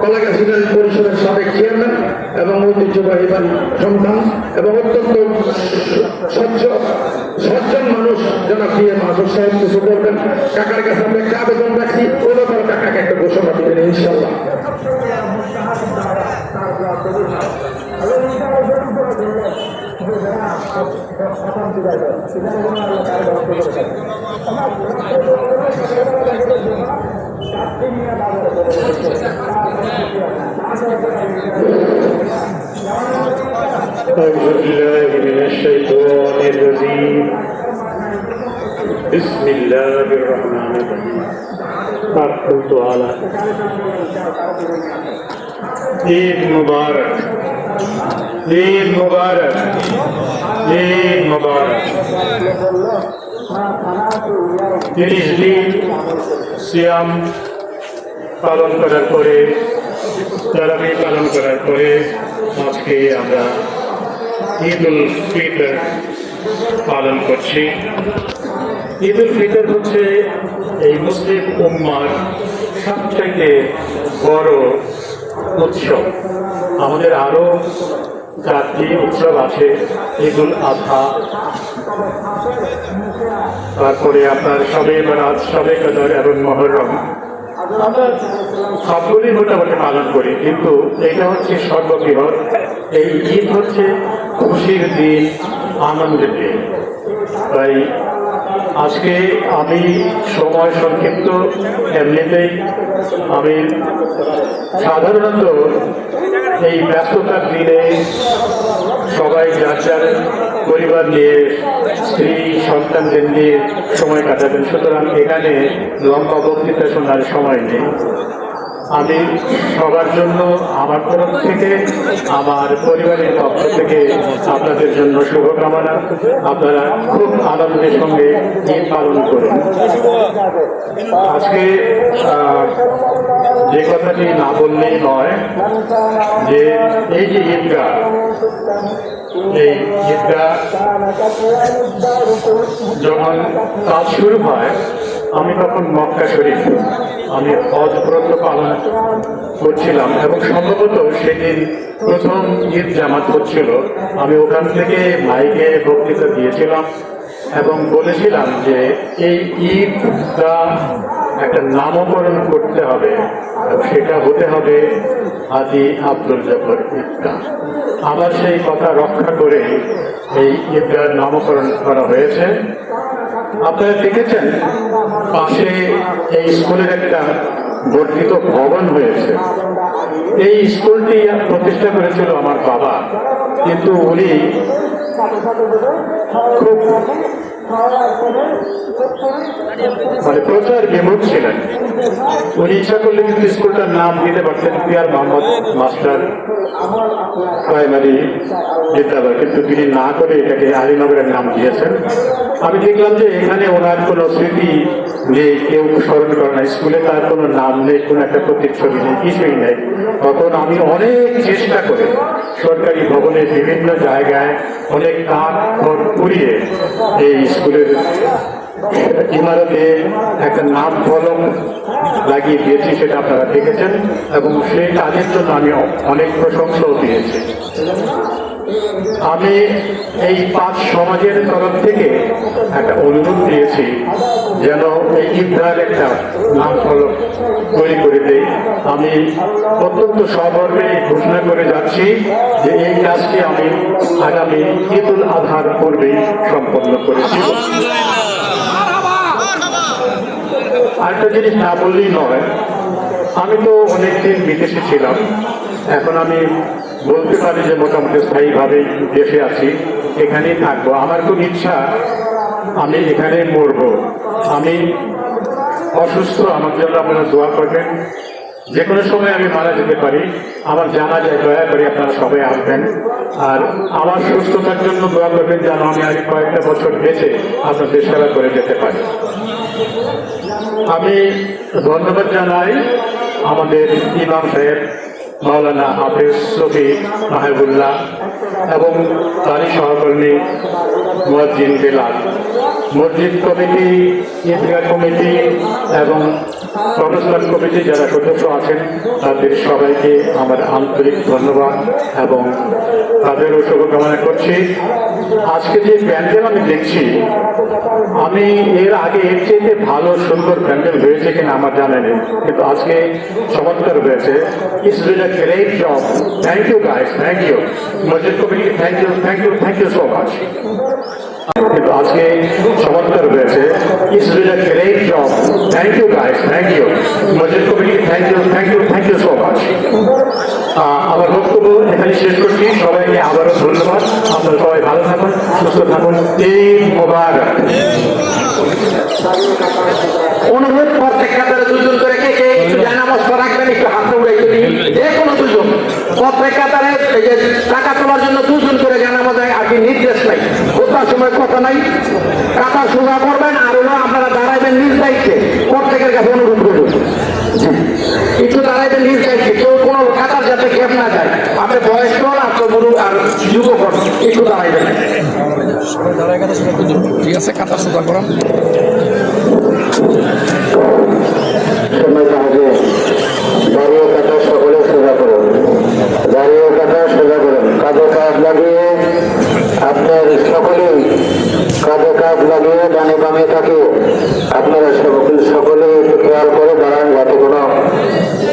কলাগাছ ইউনিয়ন পরিষদের সাবেক চেয়ারম্যান এবং ঐতিহ্যবাহী সন্তান এবং অত্যন্ত সজ্জন মানুষ জনাব বি এ মাসুদ সাহেব কিছু বলবেন। কাকার কাছে আমরা একটা আবেদন রাখছি, ওই ব্যাপারে কাকাকে একটা ঘোষণা দিবেন ইনশাল্লাহ। أعوذ بالله من الشيطان الرجيم بسم الله الرحمن الرحيم أقبلت على ঈদ মুবারক, ঈদ মুবারক, ঈদ মুবারক। 30 দিন সিয়াম পালন করার পরে, তারাবি পালন করার পরে আজকে আমরা ঈদ উল ফিতর পালন করছি। ঈদ উল ফিতর হচ্ছে এই মুসলিম উম্মার সবথেকে বড় উৎসব। আমাদের আরও 4টি উৎসব আছে, ঈদ উল আযহা, তারপরে আপনার শবে বরাত, শবে কদর এবং মুহররম। আমরা সবগুলি মোটামুটি পালন করি, কিন্তু এটা হচ্ছে সর্ববৃহৎ। এই ঈদ হচ্ছে খুশির দিন, আনন্দের দিন। তাই আজকে আমি সময় সংক্ষিপ্ত, এমনিতেই আমি সাধারণত এই ব্যস্ততার দিনে সবাই যার যার পরিবার নিয়ে, স্ত্রী সন্তানদের নিয়ে সময় কাটাবেন, সুতরাং এখানে লম্বা বক্তৃতা শোনার সময় নেই। আমি সবার জন্য আমার তরফ থেকে, আমার পরিবারের পক্ষ থেকে আপনাদের জন্য শুভকামনা। আপনারা খুব আনন্দের সঙ্গে ঈদ পালন করুন। আজকে যে কথাটি না বললেই নয় যে এই যে ঈদগাহ, এই ঈদগাহ যখন কাজ শুরু হয়, আমি তখন মক্কা শরীফ আমি হজ ব্রত পালন করছিলাম এবং সম্ভবত সেদিন প্রথম ঈদ জামাত হচ্ছিল। আমি ওখান থেকে মাইকে বক্তৃতা দিয়েছিলাম এবং বলেছিলাম যে এই ঈদটা একটা নামকরণ করতে হবে, সেটা হতে হবে হাজী আব্দুল জব্বার ঈদগাহ। আমার সেই কথা রক্ষা করে এই ঈদগাহর নামকরণ করা হয়েছে। আপনারা দেখেছেন পাশে এই স্কুলের একটা বর্ধিত ভবন হয়েছে। এই স্কুলটি প্রতিষ্ঠা করেছিল আমার বাবা, কিন্তু উনি খুব প্রচার বিমুখ ছিলেন। উনি ইচ্ছা করলে কিন্তু স্কুলটার নাম দিতে পারতেন পিয়ার মোহাম্মদ মাস্টার প্রাইমারি বিদ্যালয়, কিন্তু তিনি না করে এটাকে আলীনগরের নাম দিয়েছেন। আমি দেখলাম যে এখানে ওনার কোনো স্মৃতি নেই, কেউ স্মরণ করে না, স্কুলে তার কোনো নাম নেই, কোনো একটা প্রতিচ্ছবি নেই, কিছুই নেই। তখন আমি অনেক চেষ্টা করে সরকারি ভবনের বিভিন্ন জায়গায় অনেক কাঠ খড় পুড়িয়ে এই স্কুলের ইমারতে একটা নাম ফলক লাগিয়ে দিয়েছি, সেটা আপনারা দেখেছেন এবং সেই কাজের জন্য আমি অনেক প্রশংসাও পেয়েছি। আমি এই পাঁচ সমাজের তরফ থেকে একটা অনুরোধ দিয়েছি যেন এই ঈদগাহের একটা নাম ফলক তৈরি করে দেই। আমি অত্যন্ত সগর্বে ঘোষণা করে যাচ্ছি যে এই কাজটি আমি আগামী ঈদুল আজহার পূর্বেই সম্পন্ন করেছি। আরেকটা জিনিস না বললেই নয়, আমি তো অনেকদিন বিদেশে ছিলাম, এখন আমি বলতে পারি যে মোটামুটি স্থায়ীভাবে দেশে আছি, এখানেই থাকবো। আমার খুব ইচ্ছা আমি এখানে মরবো। আমি অসুস্থ, আমার জন্য আপনারা দোয়া করবেন। যে কোনো সময় আমি মারা যেতে পারি, আমার জানা যায়, দয়া করে আপনারা সবাই আসবেন। আর আমার সুস্থতার জন্য দোয়া করবেন যেন আমি আর কয়েকটা বছর বেঁচে আপনাদের সেবা করে যেতে পারি। আমি ধন্যবাদ জানাই আমাদের ইমাম সাহেব মাওলানা হাফেজ শফি মাহবুল্লাহ এবং তারই সহকর্মী মুয়াজ্জিন বেলাল, মসজিদ কমিটি, ঈদগাহ কমিটি এবং প্রফেশনাল কমিটি যারা সদস্য আছেন তাদের সবাইকে আমার আন্তরিক ধন্যবাদ এবং তাদেরও শুভকামনা করছি। আজকে যে প্যান্ডেল আমি দেখছি, আমি এর আগে এর চেয়ে ভালো সুন্দর প্যান্ডেল হয়েছে কিনা আমার জানা নেই, কিন্তু আজকে চমৎকার হয়েছে। It's been a great job. Thank you guys, thank you মসজিদ committee, thank you, thank you, thank you so much. কিন্তু আজকে চমৎকার হয়েছে। It's been a great job. Thank you guys, thank you মসজিদ committee, thank you, thank you, thank you so much. আমার বক্তব্য এখানে শেষ করছি। সবাইকে আবারও ধন্যবাদ। আপনারা সবাই ভালো থাকুন, সুস্থ থাকুন। ঈদ মোবারক। অনুরোধ প্রত্যেক কাতারে দুজন করে কে কে একটু জানামত রাখবেন, একটু হাত উড়াইতে দিন। যে কোনো দুজন, প্রত্যেক কাতারে এই যে টাকা তোলার জন্য দুজন করে জানামত দেয়। আর কি নির্দেশ নাই, কোথাও সময় কথা নাই, কাতা সোজা করবেন আর হলো আপনারা দাঁড়াইবেন নিজ দায়িত্বে। প্রত্যেকের কাছে অনুরোধ করুন, একটু দাঁড়াইবেন নিজ দায়িত্বে, কেউ কোনো কাতার যাতে খেপ না যায়। আপনি বয়স্ক আর তো বলুন আর যুবক একটু দাঁড়াইবেন। ঠিক আছে, কাতা সোজা করান। দাঁড়িয়ে কাটা সকলে সোজা করুন, দাঁড়িয়ে কাটা সোজা করুন। কাঁধে কাঁধ লাগিয়ে আপনার সকলেই কাঁধে কাঁধ লাগিয়ে ডানে বামে থাকে আপনারা সকলে একটু খেয়াল করে দাঁড়ান, যাতে কোনো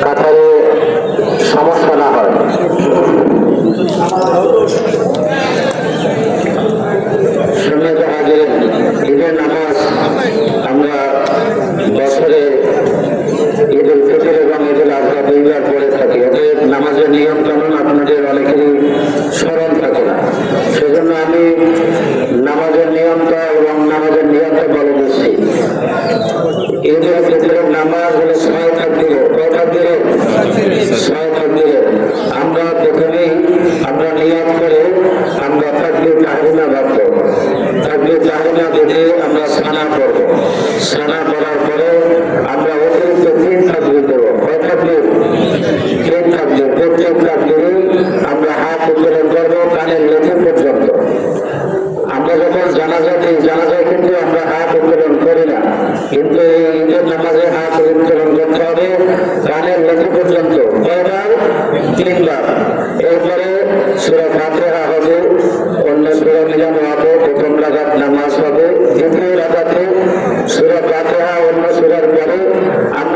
কাতারে সমস্যা না হয়। সম্মানিত হাজির, ঈদের নামাজ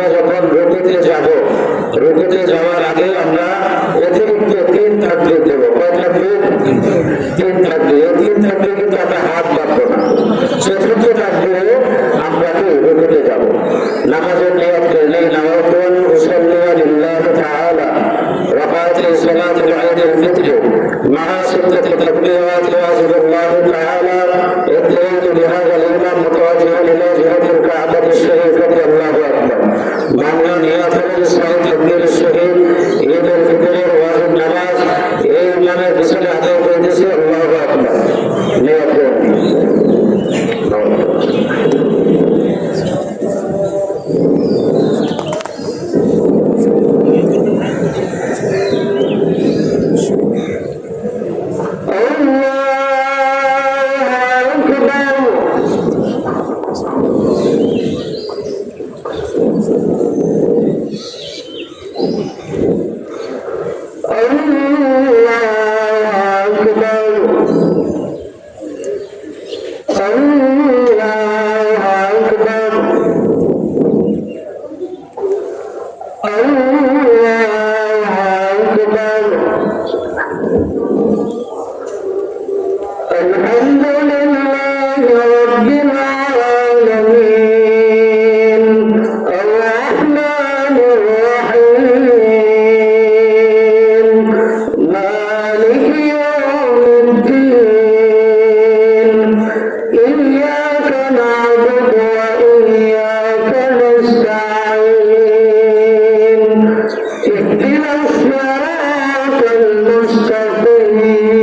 আমরা যখন রুকুতে যাব, রুকুতে যাওয়ার আগে আমরা অতিরিক্ত 3 তাকবীর দেব। কয় তাকবীর? 3 তাকবীর। এই 3 তাকবীর কিন্তু আমরা হাত বাঁধবো না। চতুর্থ তাকবীরে আমরা কি রুকুতে যাব। নামাজের নিয়ত করলে নামাজুন উসাল্লি লিল্লাহি তাআলা রাকাতি সালাতুল ঈদুল ফিতর মা'a সিত্তাতি তাকবীরাত ওয়াজিবুল্লাহি তাআলা ইত্তিবা'u লিহাযা al-ইমাম মুতাওয়াজ্জিহান ইলা জিহাতিল কা'বাতিশ শরীফাতি আল্লাহু আকবার। বাংলা নিয়ত হলো 6 তাকবীরের সহিত ঈদুল ফিতরের ওয়াজিব নামাজ এই ইমামের পিছনে আদায় করতেছি। আল্লাহু আকবার। নিয়ত করুন। اهدنا الصراط المستقيم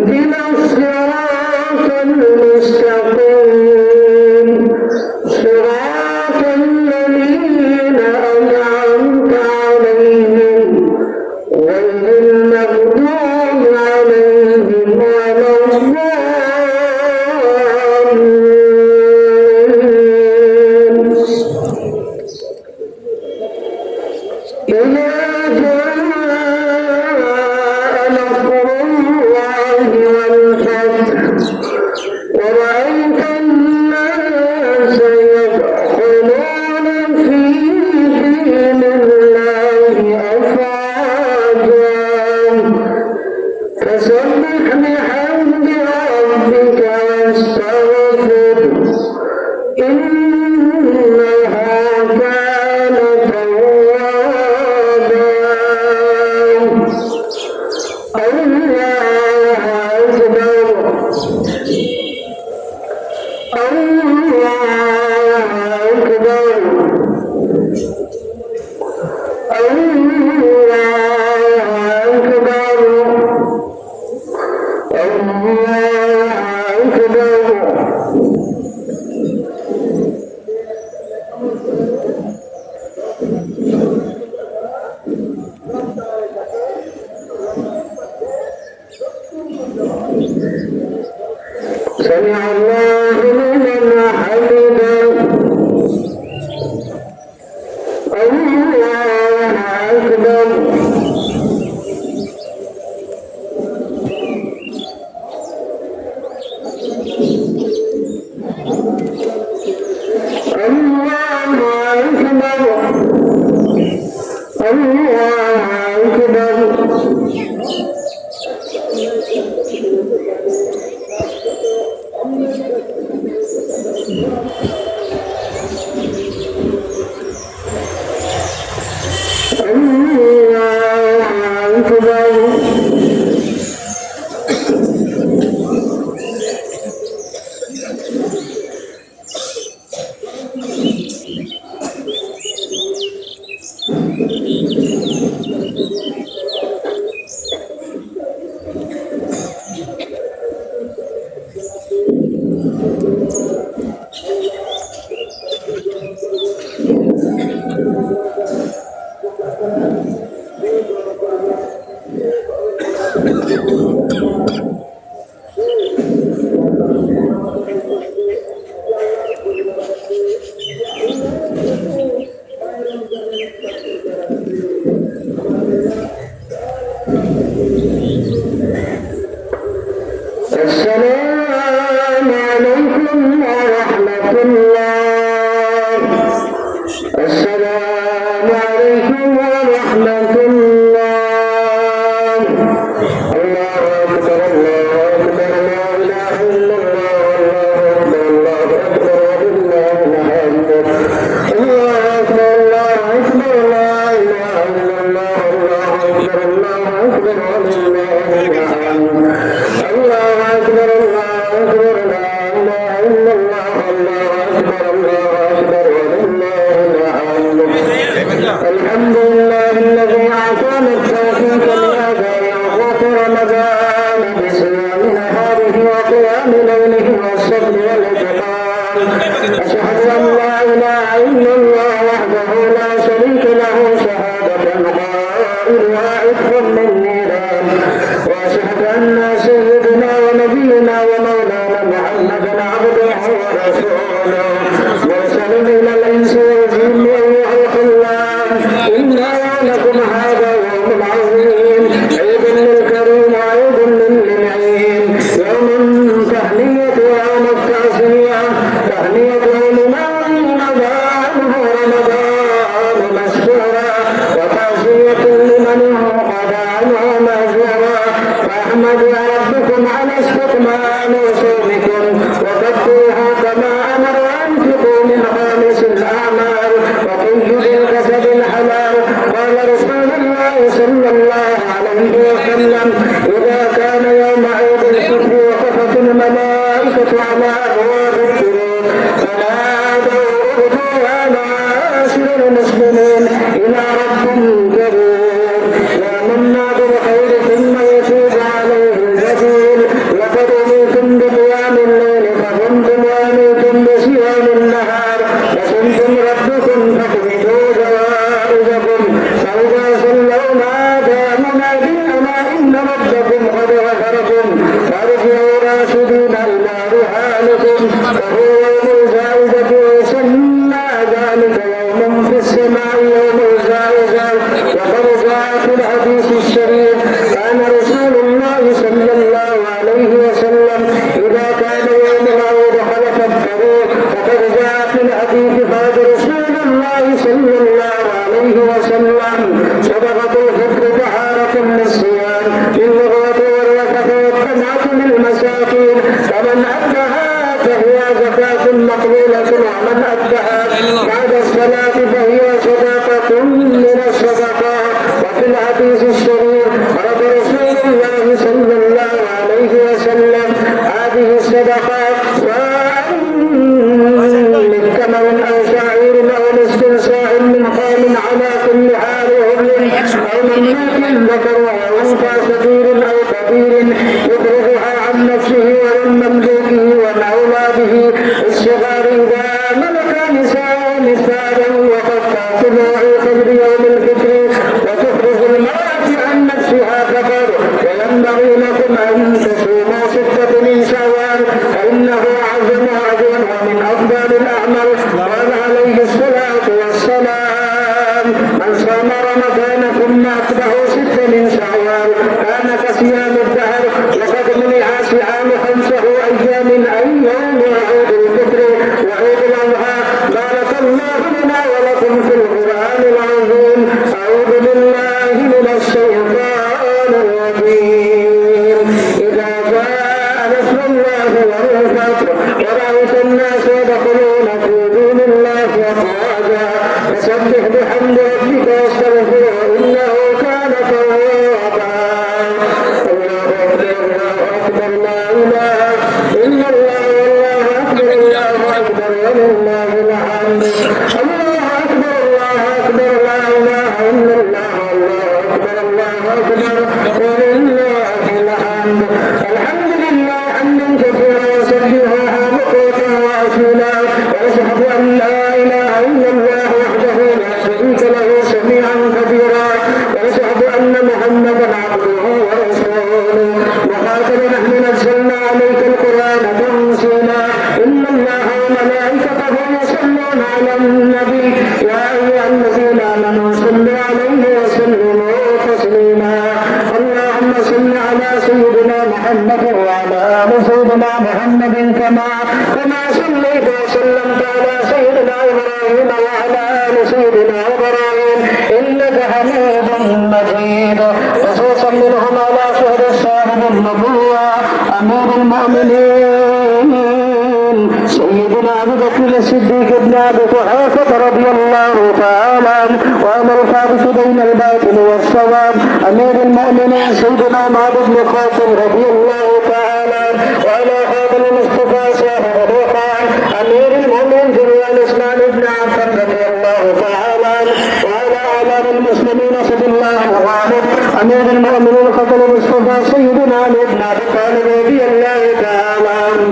اهدنا الصراط المستقيم صراط الذين أنعمت عليهم غير المغضوب عليهم ولا الضالين. إذا جاء نصر الله والفتح ورأيت الناس يدخلون في دين الله أفواجا فسبح بحمد ربك واستغفره إنه كان توابا. الله أكبر الله أكبر الله أكبر الله أكبر. سمع الله لمن حمده. الله أكبر. الله أكبر. الله أكبر. السلام عليكم ورحمة الله. السلام عليكم ورحمة الله. الله أكبر الله أكبر لا إله إلا الله الله أكبر ولله الحمد. الله أكبر الله أكبر لا إله إلا الله الله أكبر ولله الحمد. الله أكبر لا إله إلا الله الله أكبر ولله الحمد. الحمد لله الذي أعطانا التوفيق لأداء أوقات رمضان بصيام نهاره وقيام ليله والصبر والإتقان. أشهد أن لا إله إلا الله وحده لا شريك له شهادة قائلها عتق من نيران. وأشهد أن سيدنا ونبينا ومولانا محمدا عبده ورسوله مرسل إلى الإنس والجن أيها الخلان. إنا لكم هذا يوم عظيم عيد للكريم وعيد للمنعم يوم تهنية ويوم التعزية تهنية لمن مدامه رمضان مسرورا وتعزية لمن انقضى عنه مهجورا. فأحمد ربكم على استكمال صومكم وقدروه كما أمر وأنفقوا من خالص الأعمال وقيد الكسب الحلال. قال رسول الله صلى الله عليه وسلم إذا كان يوم عيد الفطر وقفت الملائكة على أبواب القلوب فنادوا اغدوا يا معاشر المسلمين إلى رب كريم يا من بالخير ثم يتوب عليه الجزيل للمساكين فمن أدها فهي زكاة مقبولة ومن أدها بعد الصلاة فهي صدقة من الصدقات. وفي الحديث الشريف قال رسول الله صلى الله عليه وسلم هذه الصدقات من تمر أو شعير أو نصف صاع من خام على كل حال وهبل أو مملوك ذكر أو أنثى صغير أو كبير يبلغها عن نفسه وعن مملوكه ومولى به الصغار إذا ملك نساء نساء وقد طلوع قدر يوم الفطر وتخرج المرأة عن نفسها فقر. وينبغي لكم أن تصوموا ستة من شوال فإنه أعظم أجرا ومن أفضل الأعمال. قال عليه الصلاة والسلام من صام رمضان ثم أتبعه ستة من شوال كان كصيام الدهر وقد منع صيام 5 أيام أي يوم وعيد الفطر وعيد الأضحى. بارك الله لنا ولكم في القرآن العظيم. أعوذ بالله من الشيطان الرجيم. إذا جاء نصر الله والفتح ورأيت الناس يدخلون في دين الله أفواجا فسبح بحمد ربك واستغفره إنه كان توابا. الله أكبر الله أكبر لا إله إلا الله والله أكبر الله أكبر ولله الحمد. الله أكبر الله أكبر لا إله إلا الله والله أكبر الله أكبر ولله الحمد. الحمد لله حمدا كثيرا وسبحها بكرة وأصيلا وأشهد أن لا إله إلا الله وحده لا شريك له سميعا كبيرا وأشهد أن محمدا عبده ورسوله. وقاتل نحن نزلنا عليك القرآن تنزيلا إن الله وملائكته يصلون على النبي يا أيها الذين آمنوا صلوا عليه وسلموا تسليما. اللهم صل على سيدنا محمد وعلى آل سيدنا محمد كما صليت وسلمت على سيدنا إبراهيم وعلى آل سيدنا إبراهيم إنك حميد مجيد. خصوصا منهم على شهر صاحب النبوة أمير المؤمنين سيدنا أبو بكر الصديق بن أبي قحافة رضي الله تعالى عنه وعلى الفارس بين الباطل والصواب أمير المؤمنين سيدنا معاذ بن خاطب رضي الله تعالى عنه وعلى هذا المصطفى صاحب الرقعة أمير المؤمنين جريان عثمان بن عفان رضي الله تعالى عنه وعلى أعلام المسلمين صلى الله عليه أمير المؤمنين خطر المصطفى سيدنا علي بن أبي طالب رضي الله تعالى عنه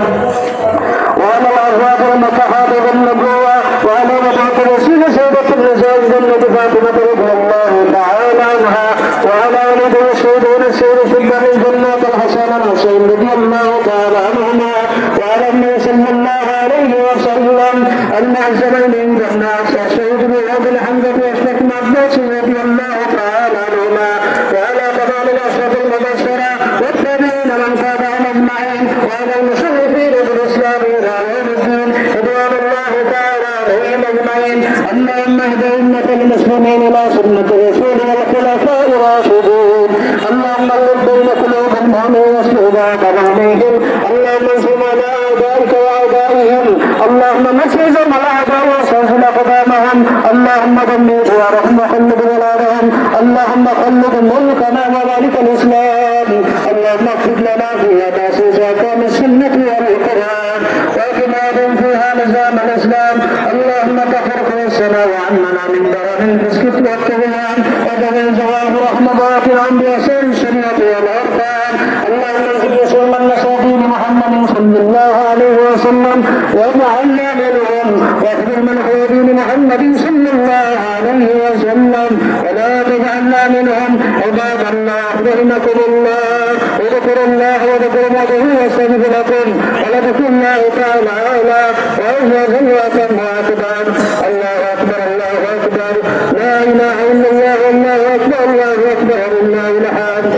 وعلى الأزواج المتحابة النبوة وعلى مبعث رسول سيدة الرجال جنة فاطمة رضي الله تعالى عنها وعلى ولد الشهدون السيد شبه الجنة الحسن الحسين رضي الله تعالى عنهما وعلى النبي صلى الله عليه وسلم المعزمين عند الناس الشهيد بن الحمد واشرف عباس رضي الله تعالى عنهما وعلى تمام الأشرف المبشرة والتابعين من تابعهم أجمعين وعلى المشرفين بالإسلام إلى يوم الدين رضوان الله تعالى عليهم أجمعين. اللهم اهد أمة المسلمين إلى سنة الرسول والخلفاء الراشدين. اللهم اغفر بين قلوب المؤمنين واصلح ذات بينهم. اللهم انصر على أعدائك وأعدائهم. اللهم نصرهم على أعداء وانصر أقدامهم. اللهم دمر وارحم وخلد بلادهم. اللهم خلد ملكنا وملك الإسلام. اللهم اغفر لنا فيها تأسيس أحكام السنة والقرآن وكتاب فيها نظام الإسلام. اللهم طهر قوسنا وعمنا من درن الفسق والطغيان وجميع زوال رحمات الأنبياء الشريعة والأركان. اللهم انصر رسول النبي محمد صلى الله عليه وسلم واجعلنا منهم واخبر من هو دين محمد صلى الله عليه وسلم ولا تجعلنا منهم. عباد الله رحمكم الله اذكروا الله وذكروا الله واستغفر لكم ولذكر الله تعالى أعلى وهو ذرية وأكبر. الله أكبر الله أكبر لا إله إلا الله والله أكبر الله أكبر لله الحمد.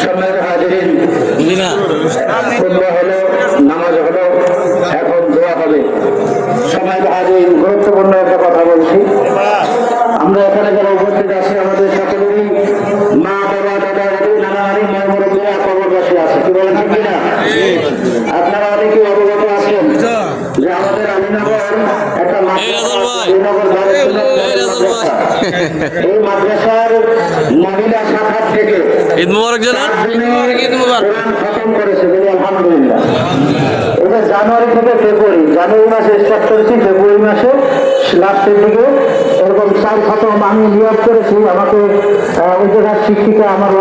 সম্মানিত হাজিরিন খুতবা হলো নামাজ হলো এখন দোয়া হবে। সম্মানিত হাজিরিন গুরুত্বপূর্ণ একটা কথা বলছি। উপস্থিত আছে আমাদের সকলেরই মা বাবা দাদা দাদি নানা নানি মায়ের মুরব্বীরা কবরবাসী আছে, কি বলেন ঠিক কিনা? আপনারা অনেকে অবগত আছেন যে আমাদের আলীনগর একটা এই মাদ্রাসার মহিলা শাখা থেকে ঈদ মুবারক জানান। কোরআন খতম করেছে, বলি আলহামদুলিল্লাহ। এটা জানুয়ারি থেকে জানুয়ারি মাসে স্টার্ট করেছি, ফেব্রুয়ারি মাসে লাস্টের দিকে এরকম 4 খতম আমি নিয়োগ করেছি। আমাকে উপজেলার শিক্ষিকা আমার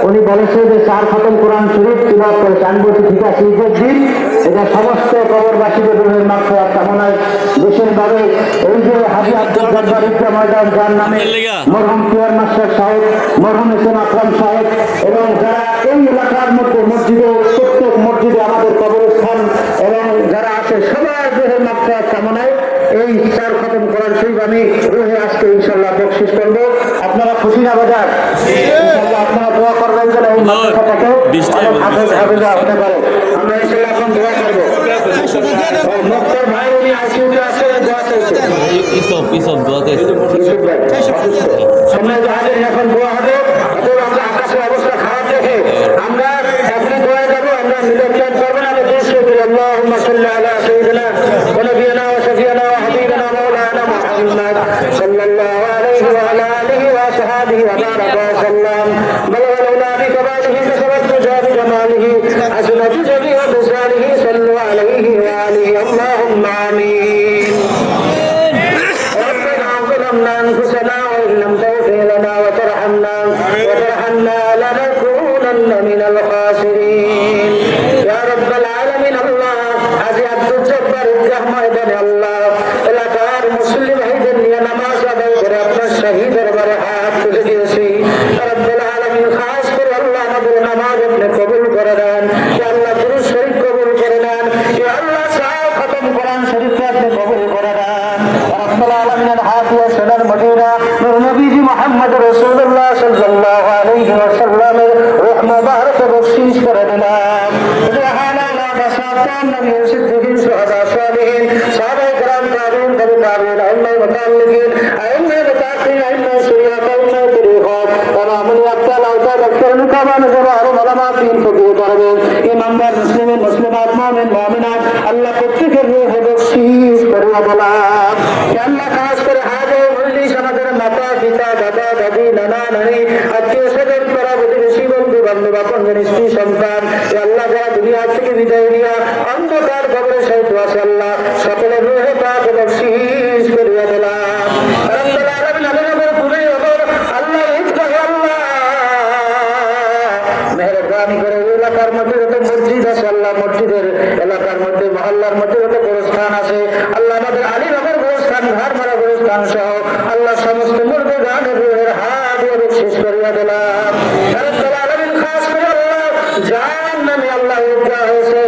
উনি বলেছে যে 4 খতম কোরআন শরীফ তিলাওয়াত করেছে। আমি বলছি ঠিক আছে, ঈদের দিন এটা সমস্ত কবরবাসীদের রুহের মাগফিরাত কামনায় বিশেষভাবে এই যে হাজী আব্দুল জব্বার ঈদগাহ ময়দান, যার নামে মরহুম পিয়ার মাস্টার সাহেব, মরহুম এসএম আকরাম সাহেব এবং যারা এই এলাকার মধ্যে মসজিদে, প্রত্যেক মসজিদে আমাদের কবরস্থান এবং যারা আছে সবার রুহের মাগফিরাত কামনায় এই 4 খতম কোরআন শরীফ আমি রুহে আজকে ইনশাআল্লাহ বকশিশ করব। আপনারা খুশি না বাজার? ইনশাআল্লাহ আপনারা দোয়া করবেন যেন এই মাদ্রাসাটাকে হাফেজা হতে পারে। আমরা ইনশাআল্লাহ এখন দোয়া করব। মুক্তার ভাই উনি আইসিইউতে আছে, দোয়া চাইছে। ইসব দোয়াতে ইউসুফ ভাই সামনে জাহাজের এখন দোয়া হবে। অতএব আমরা আকাশের অবস্থা খারাপ দেখে আমরা এখনই দোয়া যাবো, আমরা নির্যাতন করবো না। আমরা দেশ করি আল্লাহুম্মা সাল্লি আলা সাইয়্যিদিনা ওয়া নাবিয়িনা ওয়া শাফিঈনা ওয়া হাবিবিনা মাওলানা মুহাম্মদ সাল্লাল্লাহু আলাইহি ওয়া আলা আলিহি ওয়া আসহাবিহি ওয়া বারাকা ওয়া সাল্লাম। বালাগনা বিকামালিহি কাসাবাত জাবি জামালিহি হাসনাতু জামিউ বিসালিহি সাল্লু আলাইহি ওয়া আলিহি আল্লাহুম্মা আমিন। ربنا ظلمنا أنفسنا وإن لم تغفر لنا وترحمنا لنكونن من الخاسرين يا رب العالمين। الله হাজী আব্দুল জব্বার ঈদগাহ ময়দানে আল্লাহ এলাকার মুসলিম ভাইদের নিয়ে নামাজ আদায় করে আপনার শাহী দরবারে হাত তুলে দিয়েছি। রব্বুল আলামিন খাস করে আল্লাহ আমাদের নামাজ আপনি কবুল করে দেন, ইয়া আল্লাহ দুরূদ শরীফ কবুল করে দেন, ইয়া আল্লাহ 4 খতম কোরআন শরীফ আপনি কবুল করে দেন। রব্বুল আলামিনের হাদিয়া সোনার মদিনা নবীজি মুহাম্মদ রাসূলুল্লাহ সাল্লাল্লাহু আলাইহি ওয়াসাল্লামের রূহ মুবারক বখশিশ করে দিলাম। সুবহানাল্লাহ ওয়া নবী সিদ্দিকিন শুহাদা সালিহিন সাহাবায়ে কেরাম তাবিঈন তাবিঈন আইম্মায়ে মুতাআল্লিকিন আইম্মায়ে মুতাআক্কিন আইম্মায়ে শরিয়াত আইম্মায়ে তরিকাত তামামুল ওয়াক্তাল আওতাদ আকতার কামান জবাহর উলামা তিন ফকিহ করবেন ইমামদার মুসলিমিন মুসলিমাত মুমিন মুমিনাত আল্লাহ প্রত্যেকের রূহ বখশিশ করে দিলাম। ইয়া আল্লাহ খাস করে হাজে মজলিস আমাদের মাতা পিতা দাদা দাদি নানা নানি আত্মীয় স্বজন পাড়া প্রতিবেশী বন্ধু বান্ধব আপনজন স্ত্রী সন্তান ইয়া আল্লাহ যারা দুনিয়া থেকে বিদায় নিয়া অন্ধকার কবরে শহীদ হয়েছে আল্লাহ সকলের রূহে পাক বখশিশ করিয়া দিলাম। রব্বুল আলামিন আমাদের পুরো আল্লাহ ঈদগাহ আল্লাহ মেহেরবানি করে এলাকার মধ্যে যত মসজিদ আছে আল্লাহ মসজিদের এলাকার মধ্যে মহল্লার মধ্যে যত গোরস্থান আছে আল্লাহ আমাদের আলীনগর গোরস্থান ঘাটমারা গোরস্থান সহ আল্লাহ সমস্ত মুর্দে গানের রূহের হাত দিয়ে বখশিশ করিয়া দিলাম। রব্বুল আলামিন খাস করে আল্লাহ যার নামে আল্লাহ ঈদগাহ হয়েছে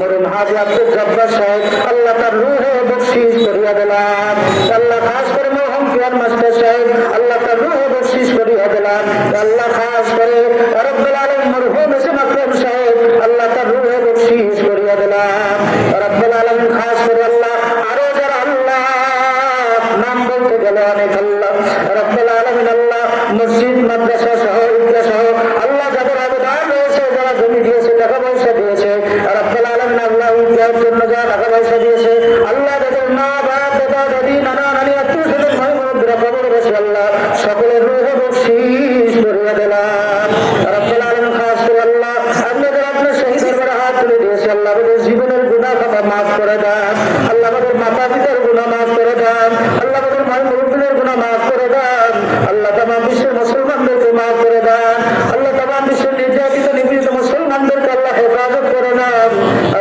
মরহুম হাজী আব্দুল জব্বার সাহেব আল্লাহ তার রূহে বখশিশ করিয়া দিলাম। আল্লাহ খাস করে মরহুম পিয়ার মাস্টার সাহেব আল্লাহ তার রূহে বখশিশ করিয়া দিলাম। আল্লাহ খাস করে রব্বুল আলামিন মরহুম এসএম আকরাম সাহেব আল্লাহ তার রূহে বখশিশ করিয়া দিলাম। রব্বুল আলামিন খাস করে আল্লাহ আরো যারা আল্লাহ নাম বলতে গেলে অনেক আল্লাহ রব্বুল আলামিন আল্লাহ মসজিদ মাদ্রাসা সহ ঈদগাহ সহ আল্লাহ যাদের অবদান রয়েছে, যারা জমি দিয়েছে, টাকা পয়সা দিয়েছে, রব্বুল আলামিন আল্লাহ ঈদগাহের জন্য যারা টাকা পয়সা দিয়েছে আল্লাহ যাদের মা বাপ দাদা দাদি নানা নানি আত্মীয় স্বজন ভাই বোনেরা কবরে বসে আল্লাহ সকলের রূহে বখশিশ করিয়া দিলাম। রব্বুল আলামিন খাস করে আল্লাহ আপনাদের আপনার শহীদ দরবারে হাত তুলে দিয়েছে আল্লাহ আমাদের জীবনের গুনাহ খাতা মাফ করে দেন, আল্লাহ আমাদের মাতা পিতার গুনাহ মাফ করে দেন, আল্লাহ আমাদের ভাই মুরব্বিদের গুনাহ মাফ করে দেন, আল্লাহ তামাম বিশ্বের মুসলমানদেরকে মাফ করে দেন, আল্লাহ তামাম বিশ্বের নির্যাতিত নিপীড়িত মুসলমানদেরকে আল্লাহ হেফাজত করে দেন।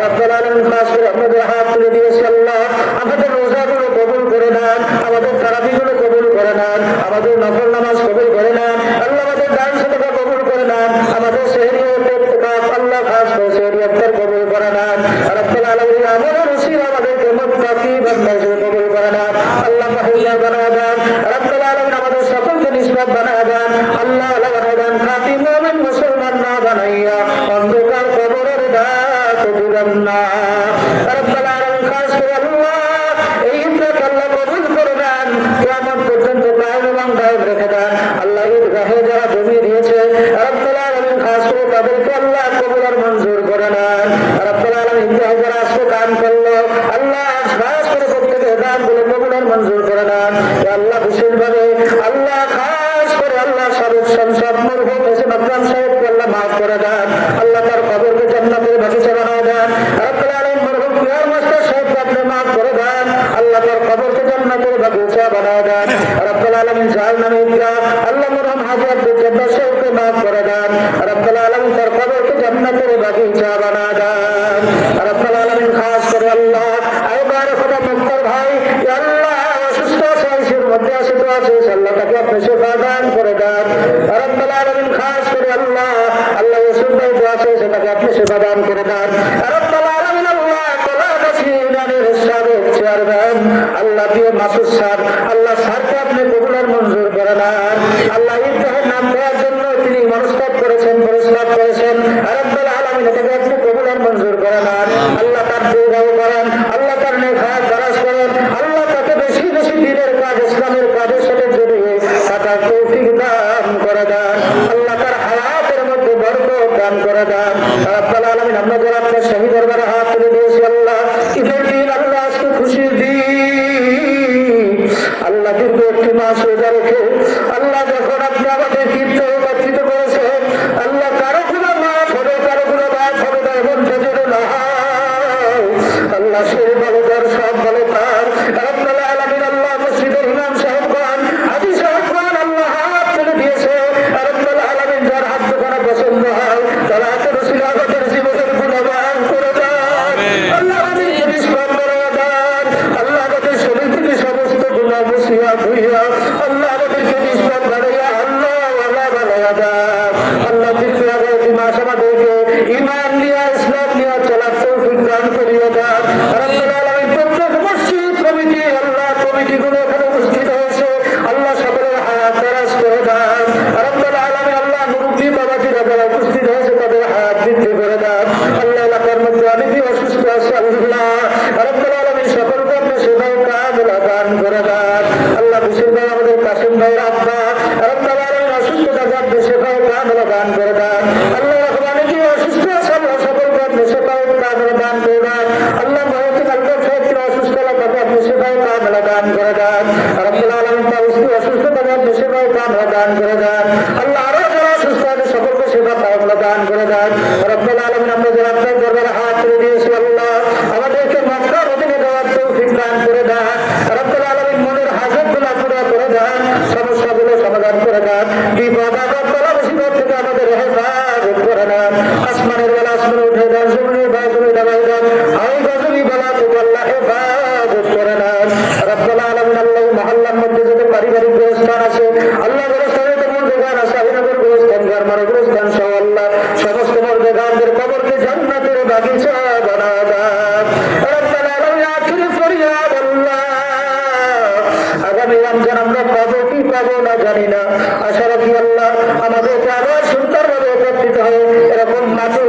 রব্বুল আলামিন খাস করে আপনাদের হাত তুলে দিয়েছে আল্লাহ আমাদের রোজাগুলো কবুল করে দেন, আমাদের তারাবিগুলো কবুল করে নেন, আমাদের নফল নামাজ কবুল করে নেন, আল্লাহ আমাদের দান সাদাকা কবুল করে নেন, আমাদের সেহরিয়ত ইত্তেকাফ আল্লাহ খাস করে সেহরিয়ত কবুল করে নেন। রব্বুল আলামিন আমাদের উসিলা আমাদেরকে মুত্তাকি বান্দা হিসেবে কবুল করে নেন, আল্লাহ মাহিয়া বানায় দেন। রব্বুল আলামিন আমাদের সকলকে নিসবত বানায় দেন, আল্লাহ বানায় দেন খাঁটি মুমিন মুসলমান না বানাইয়া অন্ধকার কবরের দাঁত দিবেন না। রব্বুল আলামিন খাস করে আল্লাহ এই ঈদকে আল্লাহ কবুল করে দেন, কিয়ামত পর্যন্ত কায়েম এবং দায়েম রেখে দেন। সব মরহুম হোসেন আকরাম সাহেবকে আল্লাহ মাফ করে দেন, আল্লাহ তার কবরকে জান্নাতের বাগিচা বানায় দেন। রব্বুল আলামিন মরহুম পিয়ার মাস্টার সাহেবকে আপনি মাফ করে দেন, আল্লাহ তার কবরকে জান্নাতের বাগিচা বানায় দেন। রব্বুল আলামিন জাহাল নামে ঈদগাহ আল্লাহ মরহুম হাজী আব্দুল জব্বার সাহেবকে মাফ করে দেন, রব্বুল আলামিন তার কবরকে জান্নাতের বাগিচা বানায় দেন। রব্বুল আলামিন খাস করে আল্লাহ আইবার খোদা মুক্তার ভাই ইয়া আল্লাহ অসুস্থ আছে, আইসিইউর মধ্যে আছে, তো আছে, আল্লাহ তাকে আপনি শিফা দান করে দেন। রব্বুল আলামিন খাস করে আল্লাহ আল্লাহ ইউসুফ ভাই তো আছে, সেটাকে আপনি শিফা দান করে দেন। রব্বুল আলামিন আল্লাহ কলাগাছিনানের সাবেক চেয়ারম্যান আল্লাহ দিয়ে মাসুদ স্যার, আল্লাহ স্যারকে আপনি কবুল মঞ্জুর করে নেন। আল্লাহ ঈদগাহের নাম দেওয়ার জন্য তিনি মনস্তাব করেছেন, পুরস্কার করেছেন, রব্বুল আলামিন এটাকে আপনি কবুল মঞ্জুর করে নেন। আল্লাহ তার দীর্ঘায়ু করেন, আল্লাহ তার নেক হায়াত দারাজ করেন, আল্লাহ তাকে বেশি বেশি দ্বীনের কাজ ইসলামের কাজের সাথে জড়িয়ে তার তৌফিক দান করে দেন। আল্লাহ তার হায়াতের মধ্যে বরকত দান করে দেন। রব্বুল আলামিন আমরা যারা আপনার শহীদ দরবারে হাত তুলে দিয়েছি আল্লাহ, ঈদের দিন আল্লাহ আজকে খুশির দিন আল্লাহ, দীর্ঘ একটি মাস রোজা রেখে আল্লাহ যখন আপনি আমাদের কীর্তন একত্রিত করেছেন আল্লাহ, কারো গুনাহ মাফ হবে, কারো গুনাহ মাফ হবে না, এমন যেন না হয় আল্লাহ। সে ভালো তার সব ভালো তার। রব্বুল আলামিন আল্লাহ মসজিদের ইমাম সাহেবগণ হাজী সাহেবগণ আল্লাহ হাত তুলে দিয়েছে, রব্বুল আলামিন যার হাত দোকানে পছন্দ হয় তার হাতের উসিলা আমাদের জীবনের গুনাহ মাফ করে দেন। আল্লাহ আমাদেরকে নিষ্পাপ করে দেন, আল্লাহ আমাদের শরীর থেকে সমস্ত গুনাহ মুছিয়া ধুইয়া আল্লাহ আমাদেরকে নিষ্পাপ বানাইয়া আল্লাহ ওয়ালা বানাইয়া দেন। আল্লাহ তৃতীয় আগামী মাস আমাদেরকে ঈমান নিয়ে ইসলাম নিয়ে চলার তৌফিক দান করিয়ে দেন। রব্বুল আলামিন প্রত্যেক মসজিদ কমিটি আল্লাহ কমিটিগুলো এখানে উপস্থিত হয়েছে আল্লাহ সকলের হায়াত দারাজ করে দেন। রব্বুল আলামিন আল্লাহ মুরব্বী বাবাজিরা যারা উপস্থিত হয়েছে তাদের হায়াত বৃদ্ধি করে দেন। আল্লাহ এলাকার মধ্যে অনেকেই অসুস্থ আছে আল্লাহ, রব্বুল আলামিন সকলকে আপনি সেবায় কামিলা দান করে দেন। আল্লাহ বিশেষ ভাই আমাদের কাসিম ভাইয়ের আব্বা, রব্বুল আলামিন অসুস্থ থাকা আপনি সেবায় কামিলা দান করে দেন। আল্লাহ এখন অনেকেই অসুস্থ আছে আল্লাহ, সকলকে আপনি সেবায় কামিলা দান করে দেন। আল্লাহ মহাজির আল্লাহ সাহেবকে অসুস্থ তাকে আপনি সেবায় কামিলা দান করে দেন। রব্বুল আলামিন তাওসি অসুস্থ তাকে আপনি সেবায় কামিলা দান করে দেন। আল্লাহ আরো যারা অসুস্থ আছে সকলকে সেবা কামিলা দান করে দেন। রব্বুল আলামিন আমরা যারা আপনার দরবারে হাত তুলে দিয়েছি আল্লাহ, আমাদেরকে মক্কা মদিনা যাওয়ার তৌফিক দান করে দেন। রব্বুল আলামিন মনের হাজতগুলো পুরা করে দেন, সমস্যাগুলো সমাধান করে দেন, বিপদ আপদ বালা মুসিবত থেকে আমাদের হেফাজত করে নেন। আসমানের বেলা আসমানে উঠে দেন, জমিনের বেলা জমি দাবাই দেন, হাই গজবি বেলা থেকে আল্লাহ হেফাজত করে নেন। রব্বুল আলামিন আল্লাহ মহল্লার মধ্যে যত পারিবারিক গোরস্থান আছে আল্লাহ, গোরস্থানের তেমন দোকান আছে, আবিনগর গোরস্থান, ঘরমারা গোরস্থান সহ আল্লাহ সমস্ত মর্যাদাদের কবরকে জান্নাতের বাগিচা বানায় দেন। রব্বুল আলামিন আখির ফরিয়াদ আল্লাহ, আগামী রমজান আমরা পাবো কি পাবো না জানি না, আশা রাখি আল্লাহ আমাদেরকে আবার সুন্দরভাবে একত্রিত হয়ে এরকম মাঠে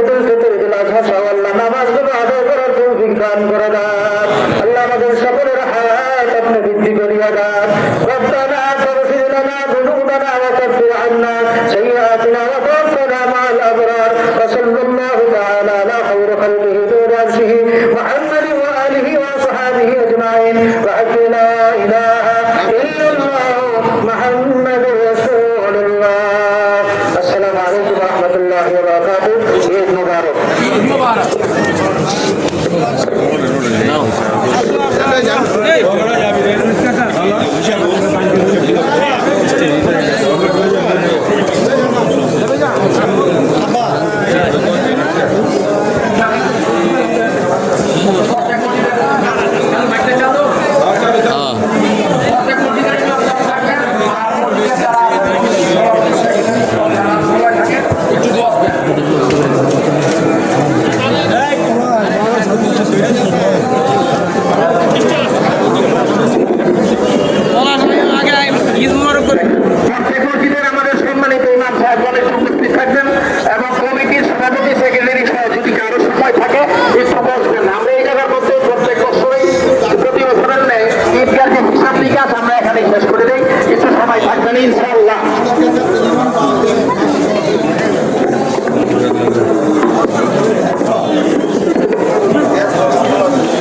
আল্লাহ নামাজগুলো আদায় করার তৌফিক দান করে দেন। আল্লাহ আমাদের সকলের হায়াত আপনি বৃদ্ধি করিয়া দেন। রব্বানা ফাগফির লানা যুনুবানা ওয়া কাফির আন্না সাইয়্যাতিনা ওয়া তাওফানা মা'আল আবরার ওয়া সাল্লাল্লাহু তাআলা আলা খায়রি খালকিহি বিরাসিহি মুহাম্মাদ ওয়া আলিহি ওয়া সাহবিহি আজমাইন ওয়া লা ইলাহা ইল্লাল্লাহ মুহাম্মাদুর রাসূলুল্লাহ। আসসালামু আলাইকুম ওয়া রাহমাতুল্লাহি ওয়া বারাকাতুহু। ঈদ মুবারক। আমাদের সম্মানিত ইমাম সাহেবগণ একটু উপস্থিত থাকবেন এবং কমিটির সভাপতি সেক্রেটারি সহ যদি কারো সময় থাকে একটু বসবেন। আমরা এই জায়গার মধ্যে প্রত্যেক বছরই প্রতি বছরের নেই ঈদগার যে হিসাব নিকাশ আমরা এখানে শেষ করে দিই, একটু সময় থাকবেন ইনশাআল্লাহ।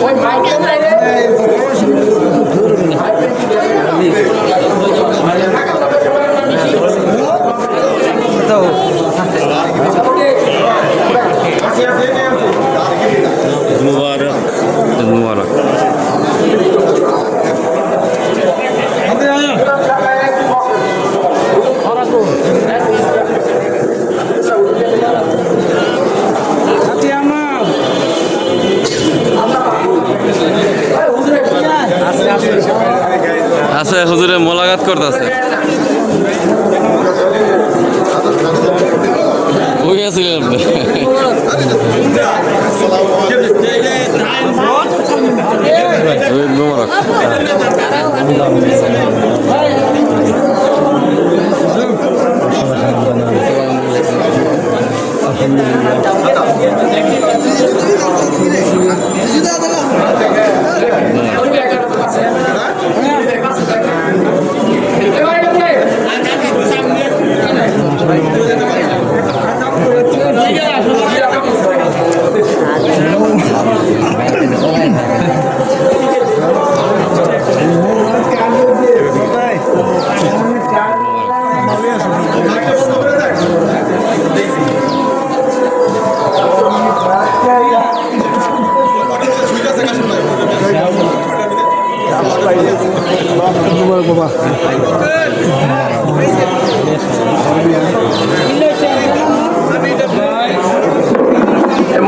ওই মাইকে করতেছে ওই আসছিলেন আপনি মোবারক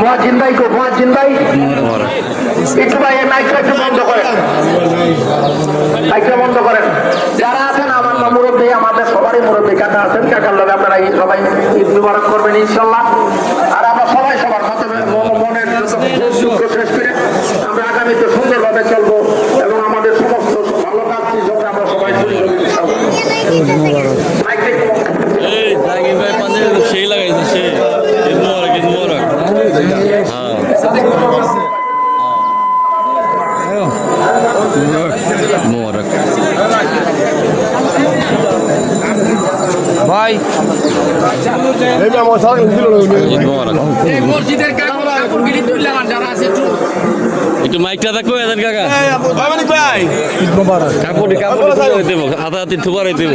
মুয়াজ্জিন ভাই গো, মুয়াজ্জিন ভাই একটু ভাই এই মাইকটা একটু বন্ধ করেন, মাইকটা বন্ধ করেন। যারা আছেন আমার মুরব্বী, আমাদের সবারই মুরব্বী কাকা আছেন, কাকার লগে আপনারা সবাই ঈদ মুবারক করবেন ইনশাল্লাহ। আর আমরা সবাই সবার মনের দুঃখ শেষ করে আমরা আগামীতে সুন্দরভাবে চলবো এবং আমাদের সমস্ত ভালো কাজ হিসেবে আমরা সবাই মাইকটা একটু বন্ধ করুন। এই জাকির ভাই পাঞ্জাবি সেই লাগাইছে সে ঈদ মোবারক ঈদ মোবারক মোবারক ভাই ঈদ মোবারক একটু মাইকটা দেখো এদের কাকা কাপড় কাপড় দেব হাতা হাতি থুবার দেব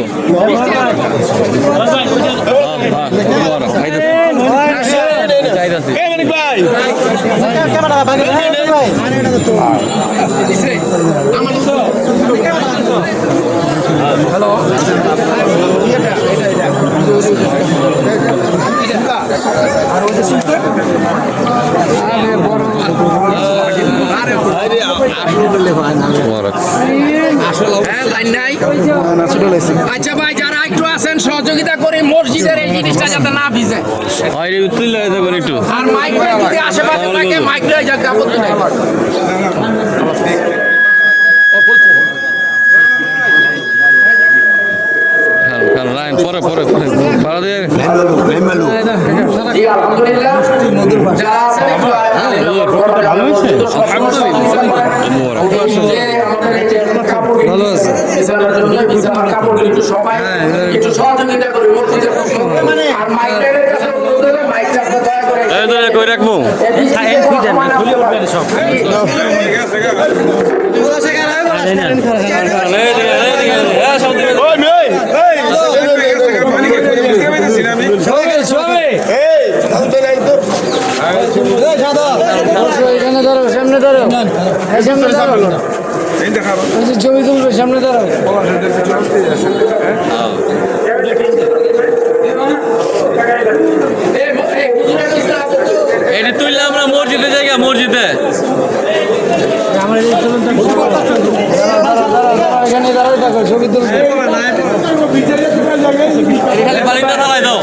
হ্যালো আচ্ছা ভাই, যারা একটু আছেন সহযোগিতা করে মসজিদের এই জিনিসটা যাতে না ভিজে, একটু আর মাইকটা যদি আশেপাশে থাকে মাইকটা যাতে আপত্তি নাই। পরে পরে ভাড়া দিয়ে জি আলহামদুলিল্লাহ যারা আছেন একটু ভালো হয়েছে ভালো আছে কাপড় একটু সবাই একটু সহযোগিতা করে মসজিদের আর মাইকের কাছে অনুরোধ হলো মাইকটা দয়া করে কই রাখবো এখানে ধরো, সামনে ধরো, এই সামনে ধরো, ছবি তুলবে, সামনে ধরো। এটি তুললে আমরা মসজিদে জায়গা মসজিদে এখানে দাঁড়াই থাকো, ছবি তুলবে। খালি বালিটা চালাই দাও